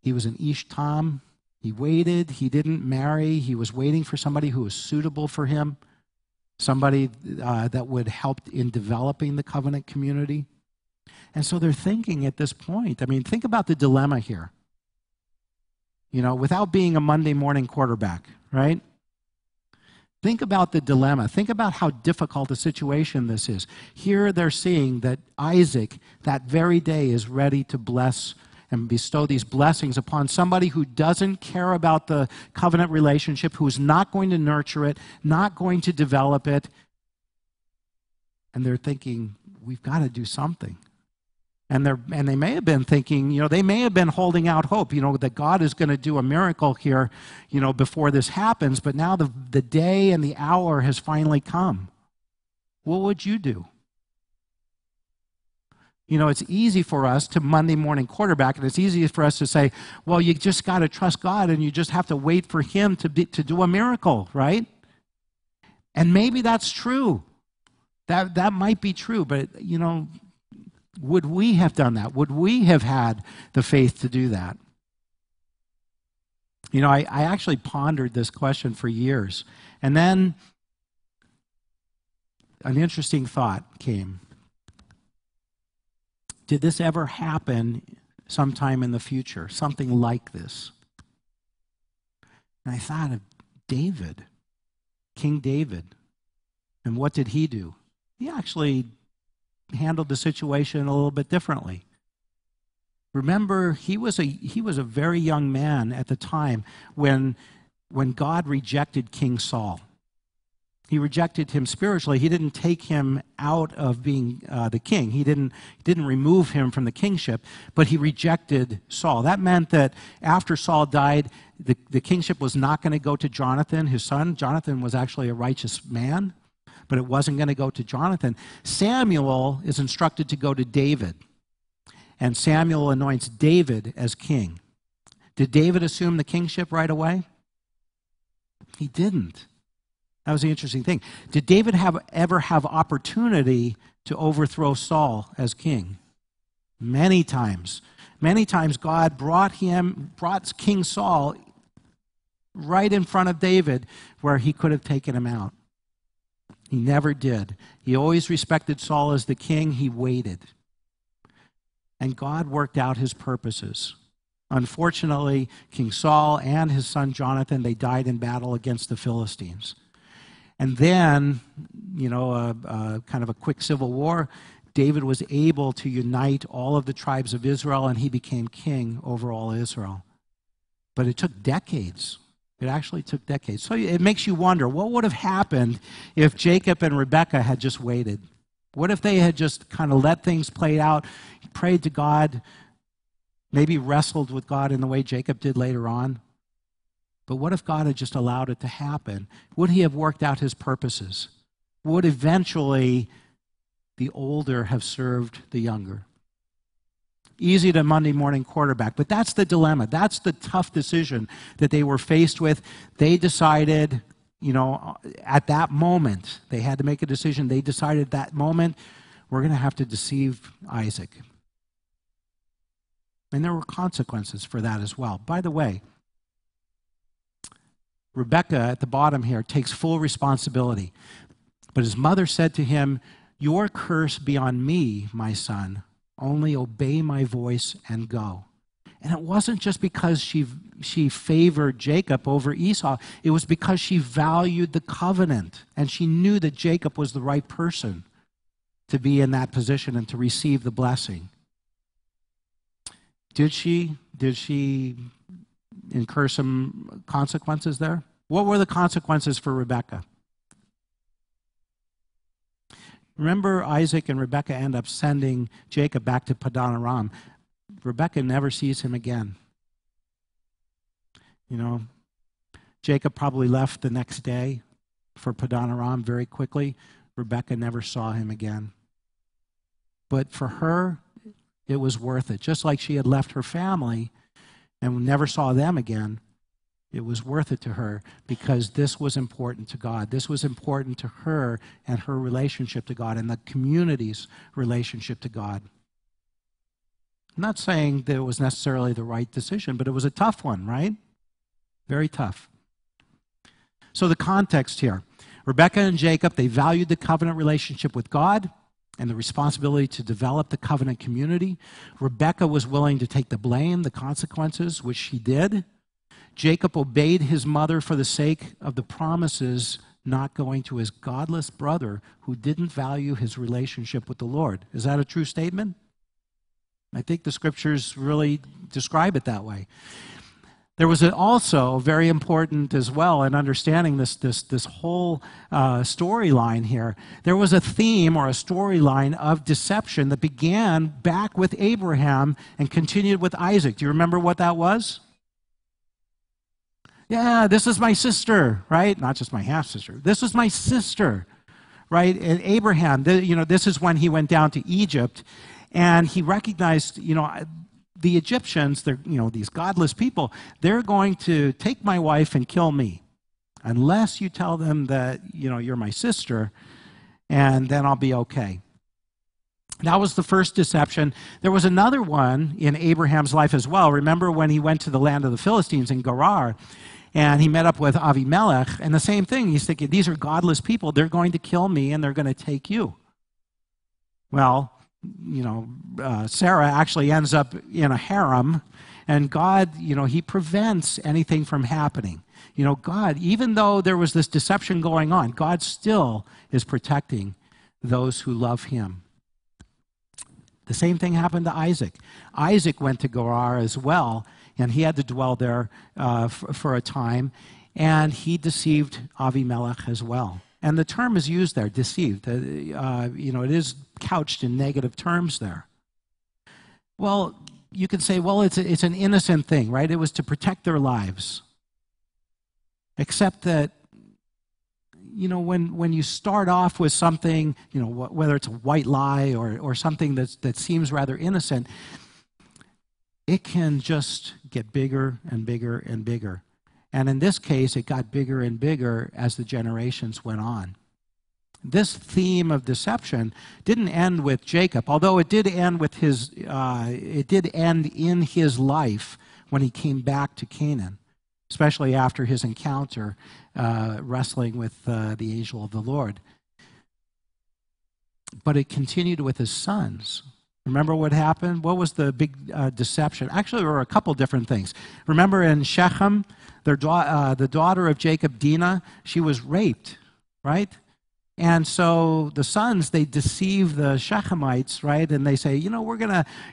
He was an Ish Tam. He waited. He didn't marry. He was waiting for somebody who was suitable for him, somebody that would help in developing the covenant community. And so they're thinking at this point, I mean, think about the dilemma here. You know, without being a Monday morning quarterback, right? Think about the dilemma. Think about how difficult a situation this is. Here they're seeing that Isaac, that very day, is ready to bless and bestow these blessings upon somebody who doesn't care about the covenant relationship, who's not going to nurture it, not going to develop it. And they're thinking, we've got to do something. And they may have been thinking, you know, they may have been holding out hope, you know, that God is going to do a miracle here, you know, before this happens. But now the day and the hour has finally come. What would you do? You know, it's easy for us to Monday morning quarterback, and it's easy for us to say, well, you just got to trust God, and you just have to wait for him to do a miracle, right? And maybe that's true. That might be true, but, you know, would we have done that? Would we have had the faith to do that? You know, I actually pondered this question for years, and then an interesting thought came. Did this ever happen sometime in the future? Something like this? And I thought of David, King David. And what did he do? He actually handled the situation a little bit differently. Remember, he was a very young man at the time when God rejected King Saul. He rejected him spiritually. He didn't take him out of being the king. He didn't remove him from the kingship, but he rejected Saul. That meant that after Saul died, the kingship was not going to go to Jonathan, his son. Jonathan was actually a righteous man, but it wasn't going to go to Jonathan. Samuel is instructed to go to David, and Samuel anoints David as king. Did David assume the kingship right away? He didn't. That was the interesting thing. Did David ever have opportunity to overthrow Saul as king? Many times. Many times God brought King Saul right in front of David where he could have taken him out. He never did. He always respected Saul as the king. He waited. And God worked out his purposes. Unfortunately, King Saul and his son Jonathan, they died in battle against the Philistines. And then, you know, kind of a quick civil war, David was able to unite all of the tribes of Israel, and he became king over all Israel. But it took decades. It actually took decades. So it makes you wonder, what would have happened if Jacob and Rebekah had just waited? What if they had just kind of let things play out, prayed to God, maybe wrestled with God in the way Jacob did later on? But what if God had just allowed it to happen? Would he have worked out his purposes? Would eventually the older have served the younger? Easy to Monday morning quarterback, but that's the dilemma. That's the tough decision that they were faced with. They decided, you know, at that moment, they had to make a decision. They decided at that moment, we're going to have to deceive Isaac. And there were consequences for that as well. By the way, Rebekah at the bottom here takes full responsibility. But his mother said to him, "Your curse be on me, my son. Only obey my voice and go." And it wasn't just because she favored Jacob over Esau. It was because she valued the covenant. And she knew that Jacob was the right person to be in that position and to receive the blessing. Did she incur some consequences there? What were the consequences for Rebekah? Remember, Isaac and Rebekah end up sending Jacob back to Padan Aram. Rebekah never sees him again. You know, Jacob probably left the next day. for Padanaram very quickly. Rebekah never saw him again. But for her, it was worth it. Just like she had left her family and never saw them again, it was worth it to her because this was important to God. This was important to her and her relationship to God and the community's relationship to God. I'm not saying that it was necessarily the right decision, but it was a tough one, right? Very tough. So the context here. Rebekah and Jacob, they valued the covenant relationship with God and the responsibility to develop the covenant community. Rebekah was willing to take the blame, the consequences, which she did. Jacob obeyed his mother for the sake of the promises, not going to his godless brother who didn't value his relationship with the Lord. Is that a true statement? I think the scriptures really describe it that way. There was also very important as well in understanding this whole storyline here. There was a theme or a storyline of deception that began back with Abraham and continued with Isaac. Do you remember what that was? Yeah, this is my sister, right? Not just my half-sister. This is my sister, right? And Abraham, this is when he went down to Egypt, and he recognized, the Egyptians, they're, these godless people, they're going to take my wife and kill me unless you tell them that, you're my sister, and then I'll be okay. That was the first deception. There was another one in Abraham's life as well. Remember when he went to the land of the Philistines in Gerar, and he met up with Avimelech, and the same thing. He's thinking, these are godless people. They're going to kill me, and they're going to take you. Well, Sarah actually ends up in a harem, and God, he prevents anything from happening. God, even though there was this deception going on, God still is protecting those who love him. The same thing happened to Isaac. Isaac went to Gerar as well, and he had to dwell there for a time, and he deceived Avimelech as well. And the term is used there, deceived. It is couched in negative terms there. Well, you can say, well, it's an innocent thing, right? It was to protect their lives. Except that, when you start off with something, whether it's a white lie or something that seems rather innocent, it can just get bigger and bigger and bigger. And in this case, it got bigger and bigger as the generations went on. This theme of deception didn't end with Jacob, although it did end with it did end in his life when he came back to Canaan, especially after his encounter wrestling with the angel of the Lord. But it continued with his sons. Remember what happened? What was the big deception? Actually, there were a couple different things. Remember in Shechem, the daughter of Jacob, Dinah, she was raped, right? And so the sons, they deceive the Shechemites, right? And they say,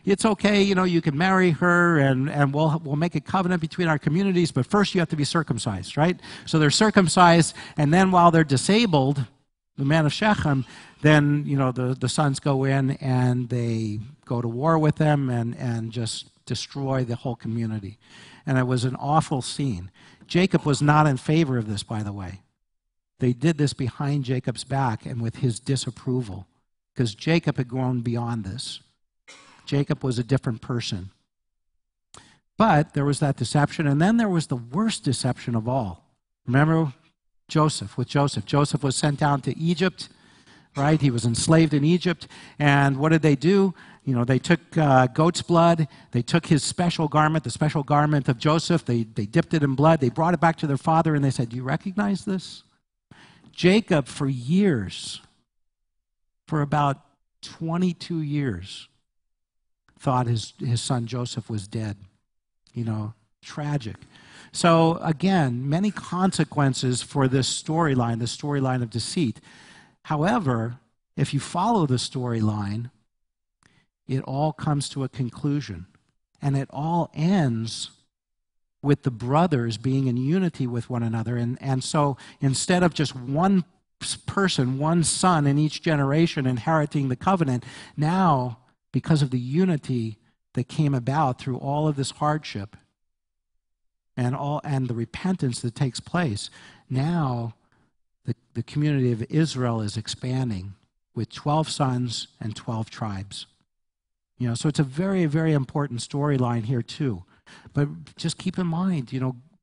it's okay, you can marry her and we'll make a covenant between our communities, but first you have to be circumcised, right? So they're circumcised, and then while they're disabled, the man of Shechem, then, the sons go in and they go to war with them and just destroy the whole community. And it was an awful scene. Jacob was not in favor of this, by the way. They did this behind Jacob's back and with his disapproval, because Jacob had grown beyond this. Jacob was a different person. But there was that deception, and then there was the worst deception of all. Remember Joseph? Joseph was sent down to Egypt, right? He was enslaved in Egypt, and what did they do? They took goat's blood, they took his special garment, the special garment of Joseph, they dipped it in blood, they brought it back to their father, and they said, do you recognize this? Jacob, for years, for about 22 years, thought his son Joseph was dead. Tragic. So again, many consequences for this storyline of deceit. However, if you follow the storyline, it all comes to a conclusion. And it all ends with the brothers being in unity with one another. And so instead of just one person, one son in each generation inheriting the covenant, now, because of the unity that came about through all of this hardship and the repentance that takes place, now the community of Israel is expanding with 12 sons and 12 tribes. So it's a very, very important storyline here too. But just keep in mind,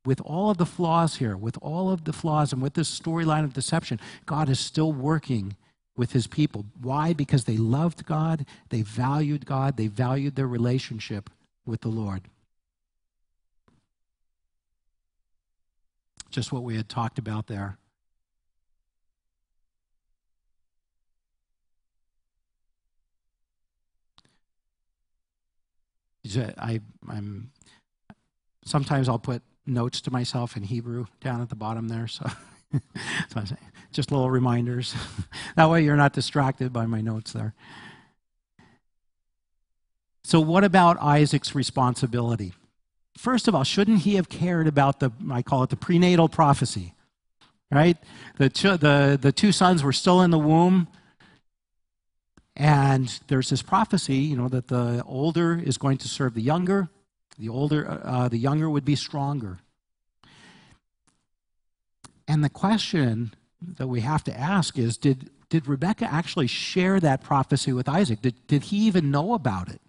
with all of the flaws here, with all of the flaws and with this storyline of deception, God is still working with his people. Why? Because they loved God, they valued their relationship with the Lord. Just what we had talked about there. Sometimes I'll put notes to myself in Hebrew down at the bottom there, so just little reminders. That way you're not distracted by my notes there. So what about Isaac's responsibility? First of all, shouldn't he have cared about I call it the prenatal prophecy, right? The two sons were still in the womb, and there's this prophecy, that the older is going to serve the younger. The younger would be stronger. And the question that we have to ask is, did Rebekah actually share that prophecy with Isaac? Did he even know about it?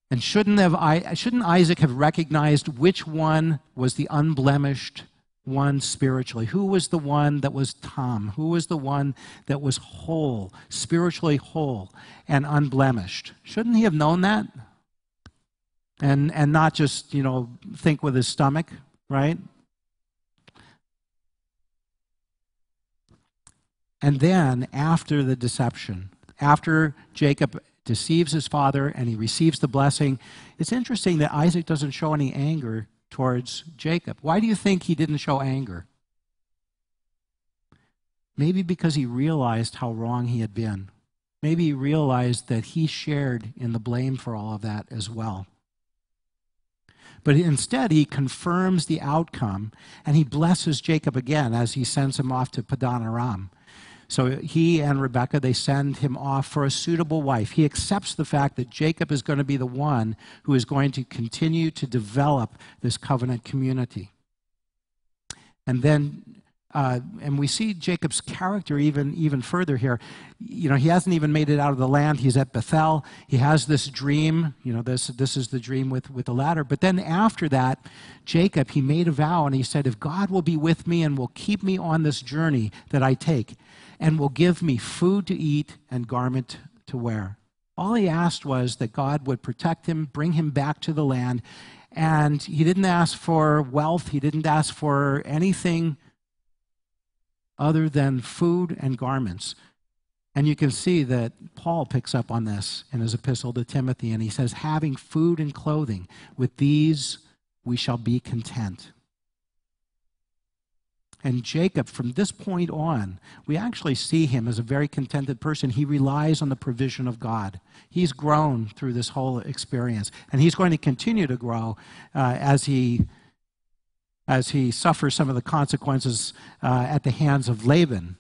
And shouldn't Isaac have recognized which one was the unblemished one spiritually? Who was the one that was tam? Who was the one that was whole, spiritually whole and unblemished? Shouldn't he have known that? And not just, think with his stomach, right? And then after the deception, after Jacob deceives his father and he receives the blessing, it's interesting that Isaac doesn't show any anger towards Jacob. Why do you think he didn't show anger? Maybe because he realized how wrong he had been. Maybe he realized that he shared in the blame for all of that as well. But instead, he confirms the outcome, and he blesses Jacob again as he sends him off to Padan Aram. So he and Rebekah, they send him off for a suitable wife. He accepts the fact that Jacob is going to be the one who is going to continue to develop this covenant community. And then, and we see Jacob's character even further here. He hasn't even made it out of the land. He's at Bethel. He has this dream. This is the dream with the ladder. But then after that, Jacob, he made a vow, and he said, if God will be with me and will keep me on this journey that I take, and will give me food to eat and garment to wear. All he asked was that God would protect him, bring him back to the land, and he didn't ask for wealth. He didn't ask for anything other than food and garments. And you can see that Paul picks up on this in his epistle to Timothy, and he says, having food and clothing, with these we shall be content. And Jacob, from this point on, we actually see him as a very contented person. He relies on the provision of God. He's grown through this whole experience, and he's going to continue to grow as he suffers some of the consequences at the hands of Laban.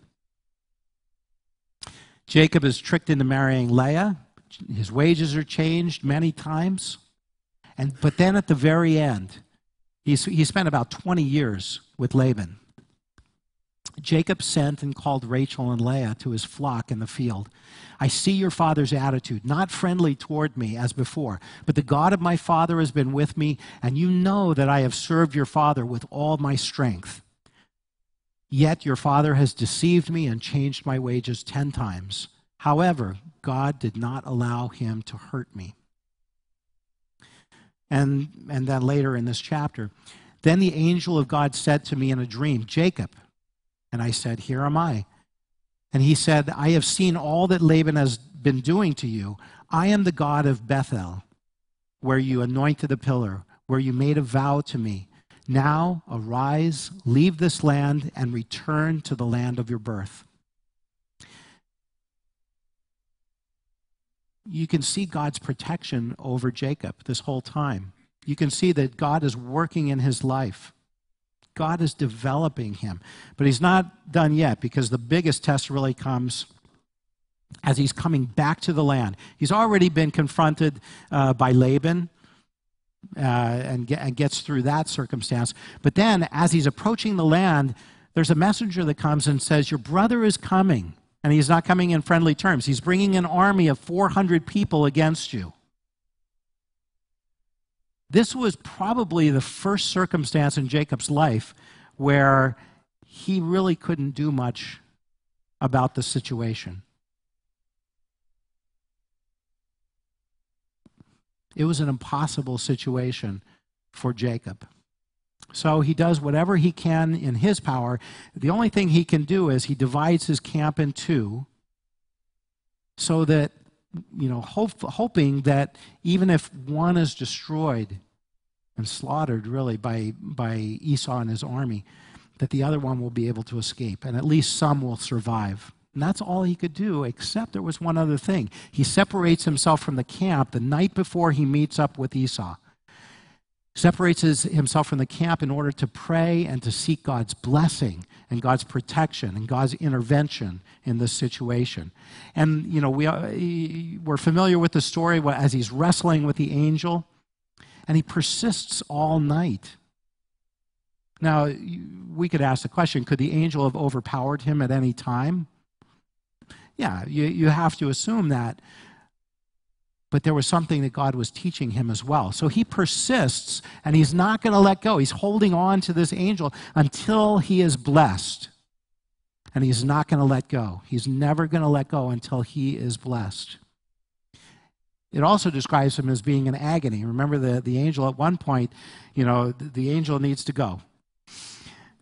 Jacob is tricked into marrying Leah. His wages are changed many times. But then at the very end, he spent about 20 years with Laban. Jacob sent and called Rachel and Leah to his flock in the field. I see your father's attitude, not friendly toward me as before, but the God of my father has been with me, and you know that I have served your father with all my strength. Yet your father has deceived me and changed my wages 10 times. However, God did not allow him to hurt me. And then later in this chapter, then the angel of God said to me in a dream, Jacob. And I said, here am I. And he said, I have seen all that Laban has been doing to you. I am the God of Bethel, where you anointed a pillar, where you made a vow to me. Now arise, leave this land, and return to the land of your birth. You can see God's protection over Jacob this whole time. You can see that God is working in his life. God is developing him. But he's not done yet, because the biggest test really comes as he's coming back to the land. He's already been confronted by Laban. and gets through that circumstance. But then, as he's approaching the land, there's a messenger that comes and says, your brother is coming. And he's not coming in friendly terms. He's bringing an army of 400 people against you. This was probably the first circumstance in Jacob's life where he really couldn't do much about the situation. It was an impossible situation for Jacob. So he does whatever he can in his power. The only thing he can do is he divides his camp in two so that, hoping that even if one is destroyed and slaughtered really by Esau and his army, that the other one will be able to escape, and at least some will survive. And that's all he could do, except there was one other thing. He separates himself from the camp the night before he meets up with Esau. Separates himself from the camp in order to pray and to seek God's blessing and God's protection and God's intervention in this situation. And, we're familiar with the story as he's wrestling with the angel, and he persists all night. Now, we could ask the question, could the angel have overpowered him at any time? Yeah, you have to assume that. But there was something that God was teaching him as well. So he persists, and he's not going to let go. He's holding on to this angel until he is blessed. And he's not going to let go. He's never going to let go until he is blessed. It also describes him as being in agony. Remember the angel at one point, the angel needs to go.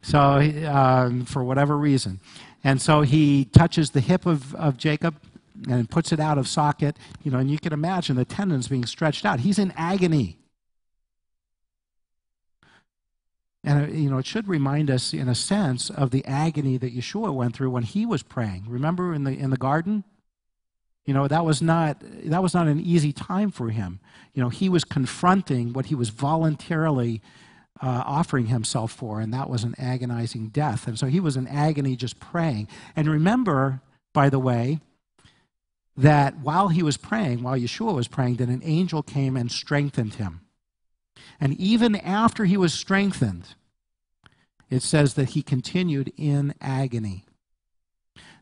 So for whatever reason. And so he touches the hip of Jacob and puts it out of socket, and you can imagine the tendons being stretched out. He's in agony. And, it should remind us, in a sense, of the agony that Yeshua went through when he was praying. Remember in the garden? That was not an easy time for him. He was confronting what he was voluntarily offering himself for, and that was an agonizing death. And so he was in agony just praying. And remember, by the way, that while he was praying, while Yeshua was praying, that an angel came and strengthened him. And even after he was strengthened, it says that he continued in agony.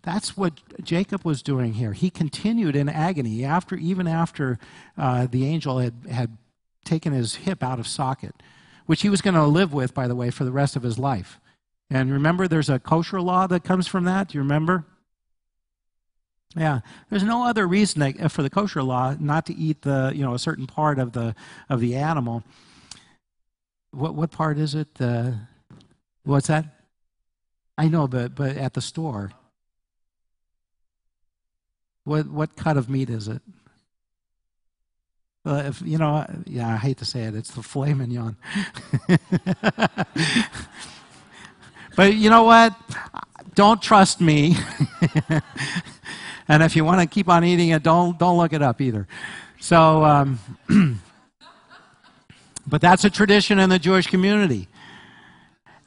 That's what Jacob was doing here. He continued in agony even after the angel had taken his hip out of socket, which he was going to live with, by the way, for the rest of his life. And remember, there's a kosher law that comes from that. Do you remember? Yeah, there's no other reason for the kosher law not to eat a certain part of the animal. What part is it? What's that? I know, but at the store, what cut of meat is it? I hate to say it, it's the filet mignon. But you know what? Don't trust me. And if you want to keep on eating it, don't look it up either. So, but that's a tradition in the Jewish community.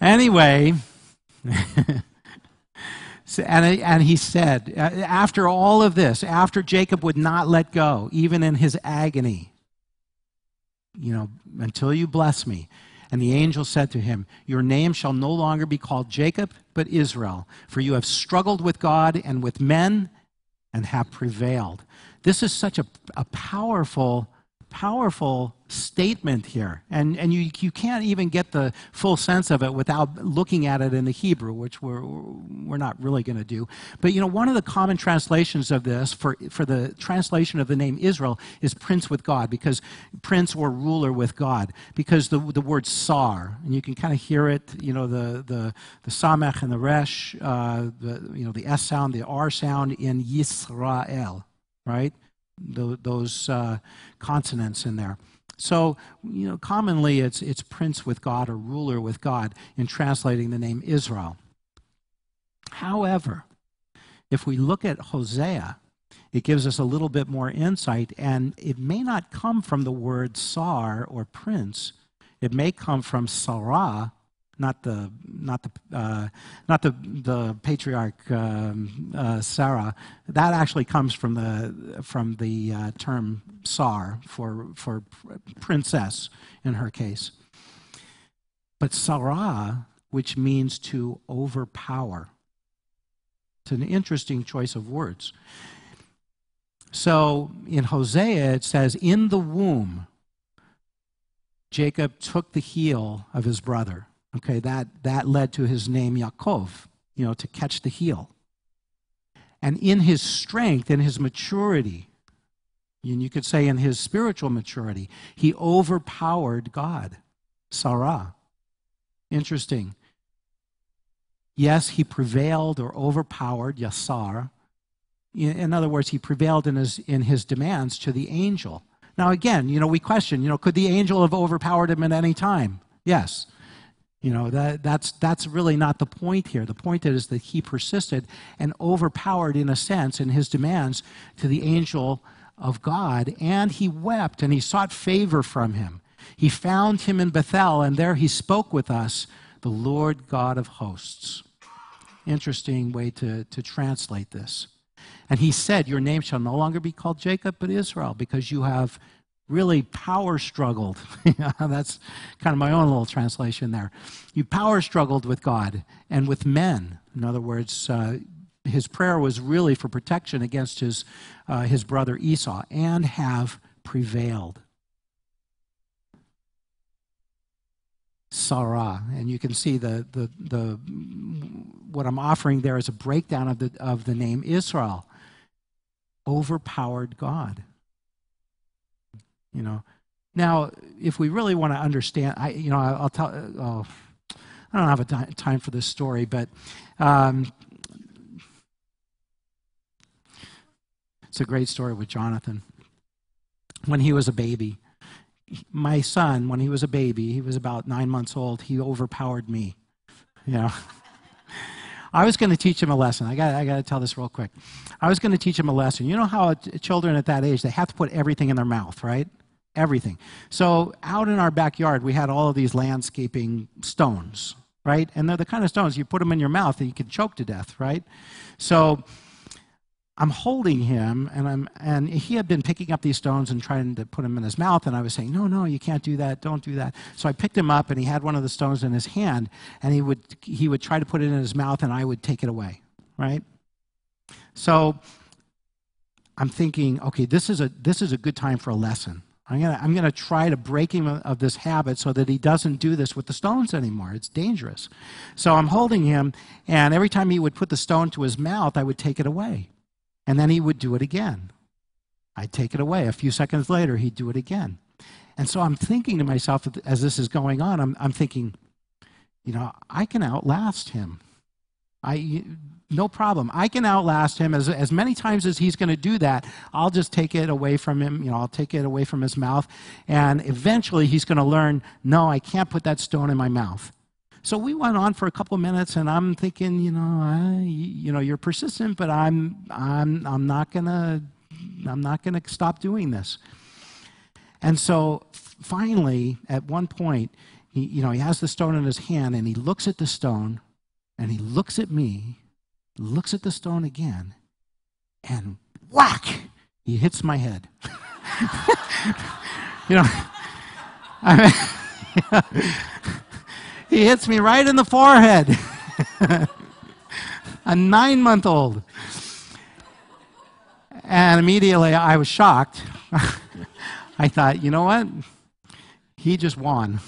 Anyway, and he said, after all of this, after Jacob would not let go, even in his agony, until you bless me. And the angel said to him, your name shall no longer be called Jacob, but Israel, for you have struggled with God and with men, and have prevailed. This is such a powerful statement here. And you can't even get the full sense of it without looking at it in the Hebrew, which we're not really going to do. But one of the common translations of this for the translation of the name Israel is prince with God, because prince or ruler with God, because the word sar, and you can kind of hear it, the samech and the resh, the S sound, the R sound in Yisrael, right? Those consonants in there. So, commonly it's prince with God or ruler with God in translating the name Israel. However, if we look at Hosea, it gives us a little bit more insight, and it may not come from the word sar or prince. It may come from Sarah, the patriarch Sarah. That actually comes from the term Sar for princess in her case. But Sarah, which means to overpower. It's an interesting choice of words. So in Hosea it says, in the womb, Jacob took the heel of his brother. Okay, that led to his name Yaakov, to catch the heel. And in his strength, in his maturity, and you could say in his spiritual maturity, he overpowered God, Sarah. Interesting. Yes, he prevailed or overpowered, Yasar. In other words, he prevailed in his demands to the angel. Now again, we question, could the angel have overpowered him at any time? Yes. That's really not the point here. The point is that he persisted and overpowered, in a sense, in his demands to the angel of God, and he wept and he sought favor from him. He found him in Bethel, and there he spoke with us, the Lord God of hosts. Interesting way to translate this. And he said, your name shall no longer be called Jacob, but Israel, because you have really power struggled. That's kind of my own little translation there. You power struggled with God and with men. In other words, his prayer was really for protection against his brother Esau, and have prevailed. Sarah, and you can see what I'm offering there is a breakdown of the name Israel. Overpowered God. Now, if we really want to understand, I'll tell. Oh, I don't have time for this story, but it's a great story with Jonathan. When he was a baby, my son, when he was a baby, he was about 9 months old. He overpowered me. I was going to teach him a lesson. I got to tell this real quick. I was going to teach him a lesson. You know how children at that age, they have to put everything in their mouth, right? Everything. So out in our backyard, we had all of these landscaping stones, right? And they're the kind of stones, you put them in your mouth and you can choke to death, right? So I'm holding him, and he had been picking up these stones and trying to put them in his mouth, and I was saying, no, you can't do that, don't do that. So I picked him up, and he had one of the stones in his hand, and he would try to put it in his mouth, and I would take it away, right? So I'm thinking, okay, this is a good time for a lesson. I'm gonna try to break him of this habit so that he doesn't do this with the stones anymore. It's dangerous. So I'm holding him, and every time he would put the stone to his mouth, I would take it away. And then he would do it again. I'd take it away. A few seconds later, he'd do it again. And so I'm thinking to myself, as this is going on, I'm thinking, I can outlast him. No problem. I can outlast him as many times as he's going to do that. I'll just take it away from him. I'll take it away from his mouth. And eventually he's going to learn, no, I can't put that stone in my mouth. So we went on for a couple of minutes, and I'm thinking, you're persistent, but I'm not gonna stop doing this. And so finally, at one point, he has the stone in his hand, and he looks at the stone, and he looks at me, looks at the stone again, and whack! He hits my head. He hits me right in the forehead. A 9-month-old. And immediately I was shocked. I thought, you know what? He just won.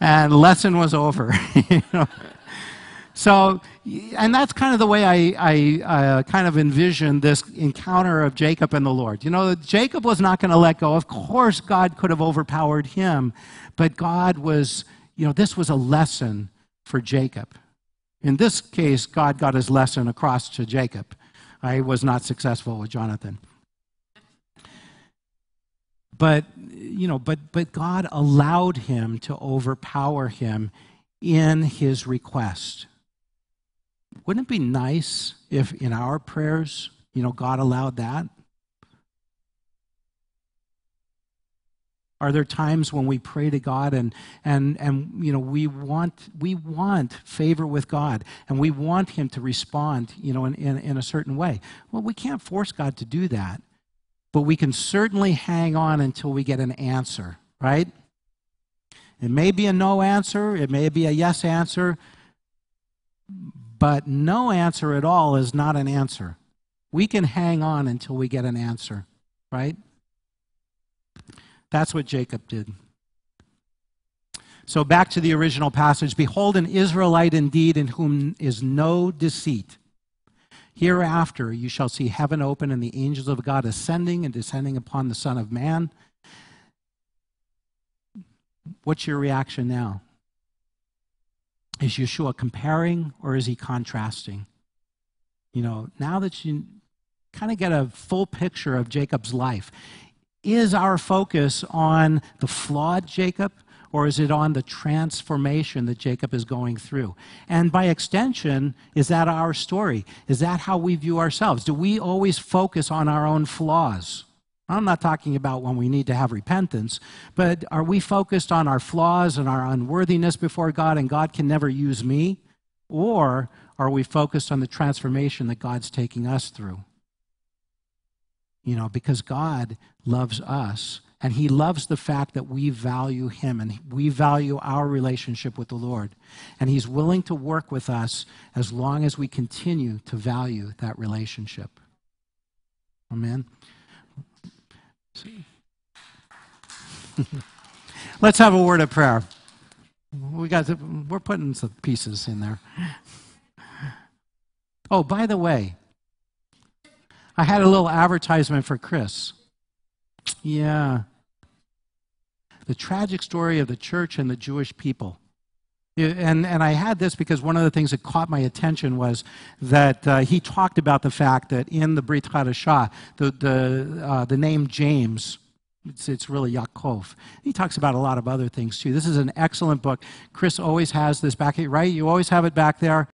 And lesson was over. So, and that's kind of the way I kind of envisioned this encounter of Jacob and the Lord. Jacob was not going to let go. Of course, God could have overpowered him, but God was, this was a lesson for Jacob. In this case, God got his lesson across to Jacob. I was not successful with Jonathan. But God allowed him to overpower him in his request. Wouldn't it be nice if in our prayers, God allowed that? Are there times when we pray to God and we want favor with God, and we want him to respond, in a certain way? Well, we can't force God to do that, but we can certainly hang on until we get an answer, right? It may be a no answer, it may be a yes answer, but no answer at all is not an answer. We can hang on until we get an answer, right? That's what Jacob did. So back to the original passage. Behold, an Israelite indeed, in whom is no deceit. Hereafter you shall see heaven open and the angels of God ascending and descending upon the Son of Man. What's your reaction now? Is Yeshua comparing or is he contrasting? Now that you kind of get a full picture of Jacob's life, is our focus on the flawed Jacob, or is it on the transformation that Jacob is going through? And by extension, is that our story? Is that how we view ourselves? Do we always focus on our own flaws? I'm not talking about when we need to have repentance, but are we focused on our flaws and our unworthiness before God, and God can never use me? Or are we focused on the transformation that God's taking us through? Because God loves us, and he loves the fact that we value him, and we value our relationship with the Lord. And he's willing to work with us as long as we continue to value that relationship. Amen. Let's have a word of prayer. We're putting some pieces in there. Oh, by the way, I had a little advertisement for Chris. Yeah. The tragic story of the church and the Jewish people. And I had this because one of the things that caught my attention was that he talked about the fact that in the Brit Hadashah, the name James, it's really Yaakov. He talks about a lot of other things too. This is an excellent book. Chris always has this back, right? You always have it back there.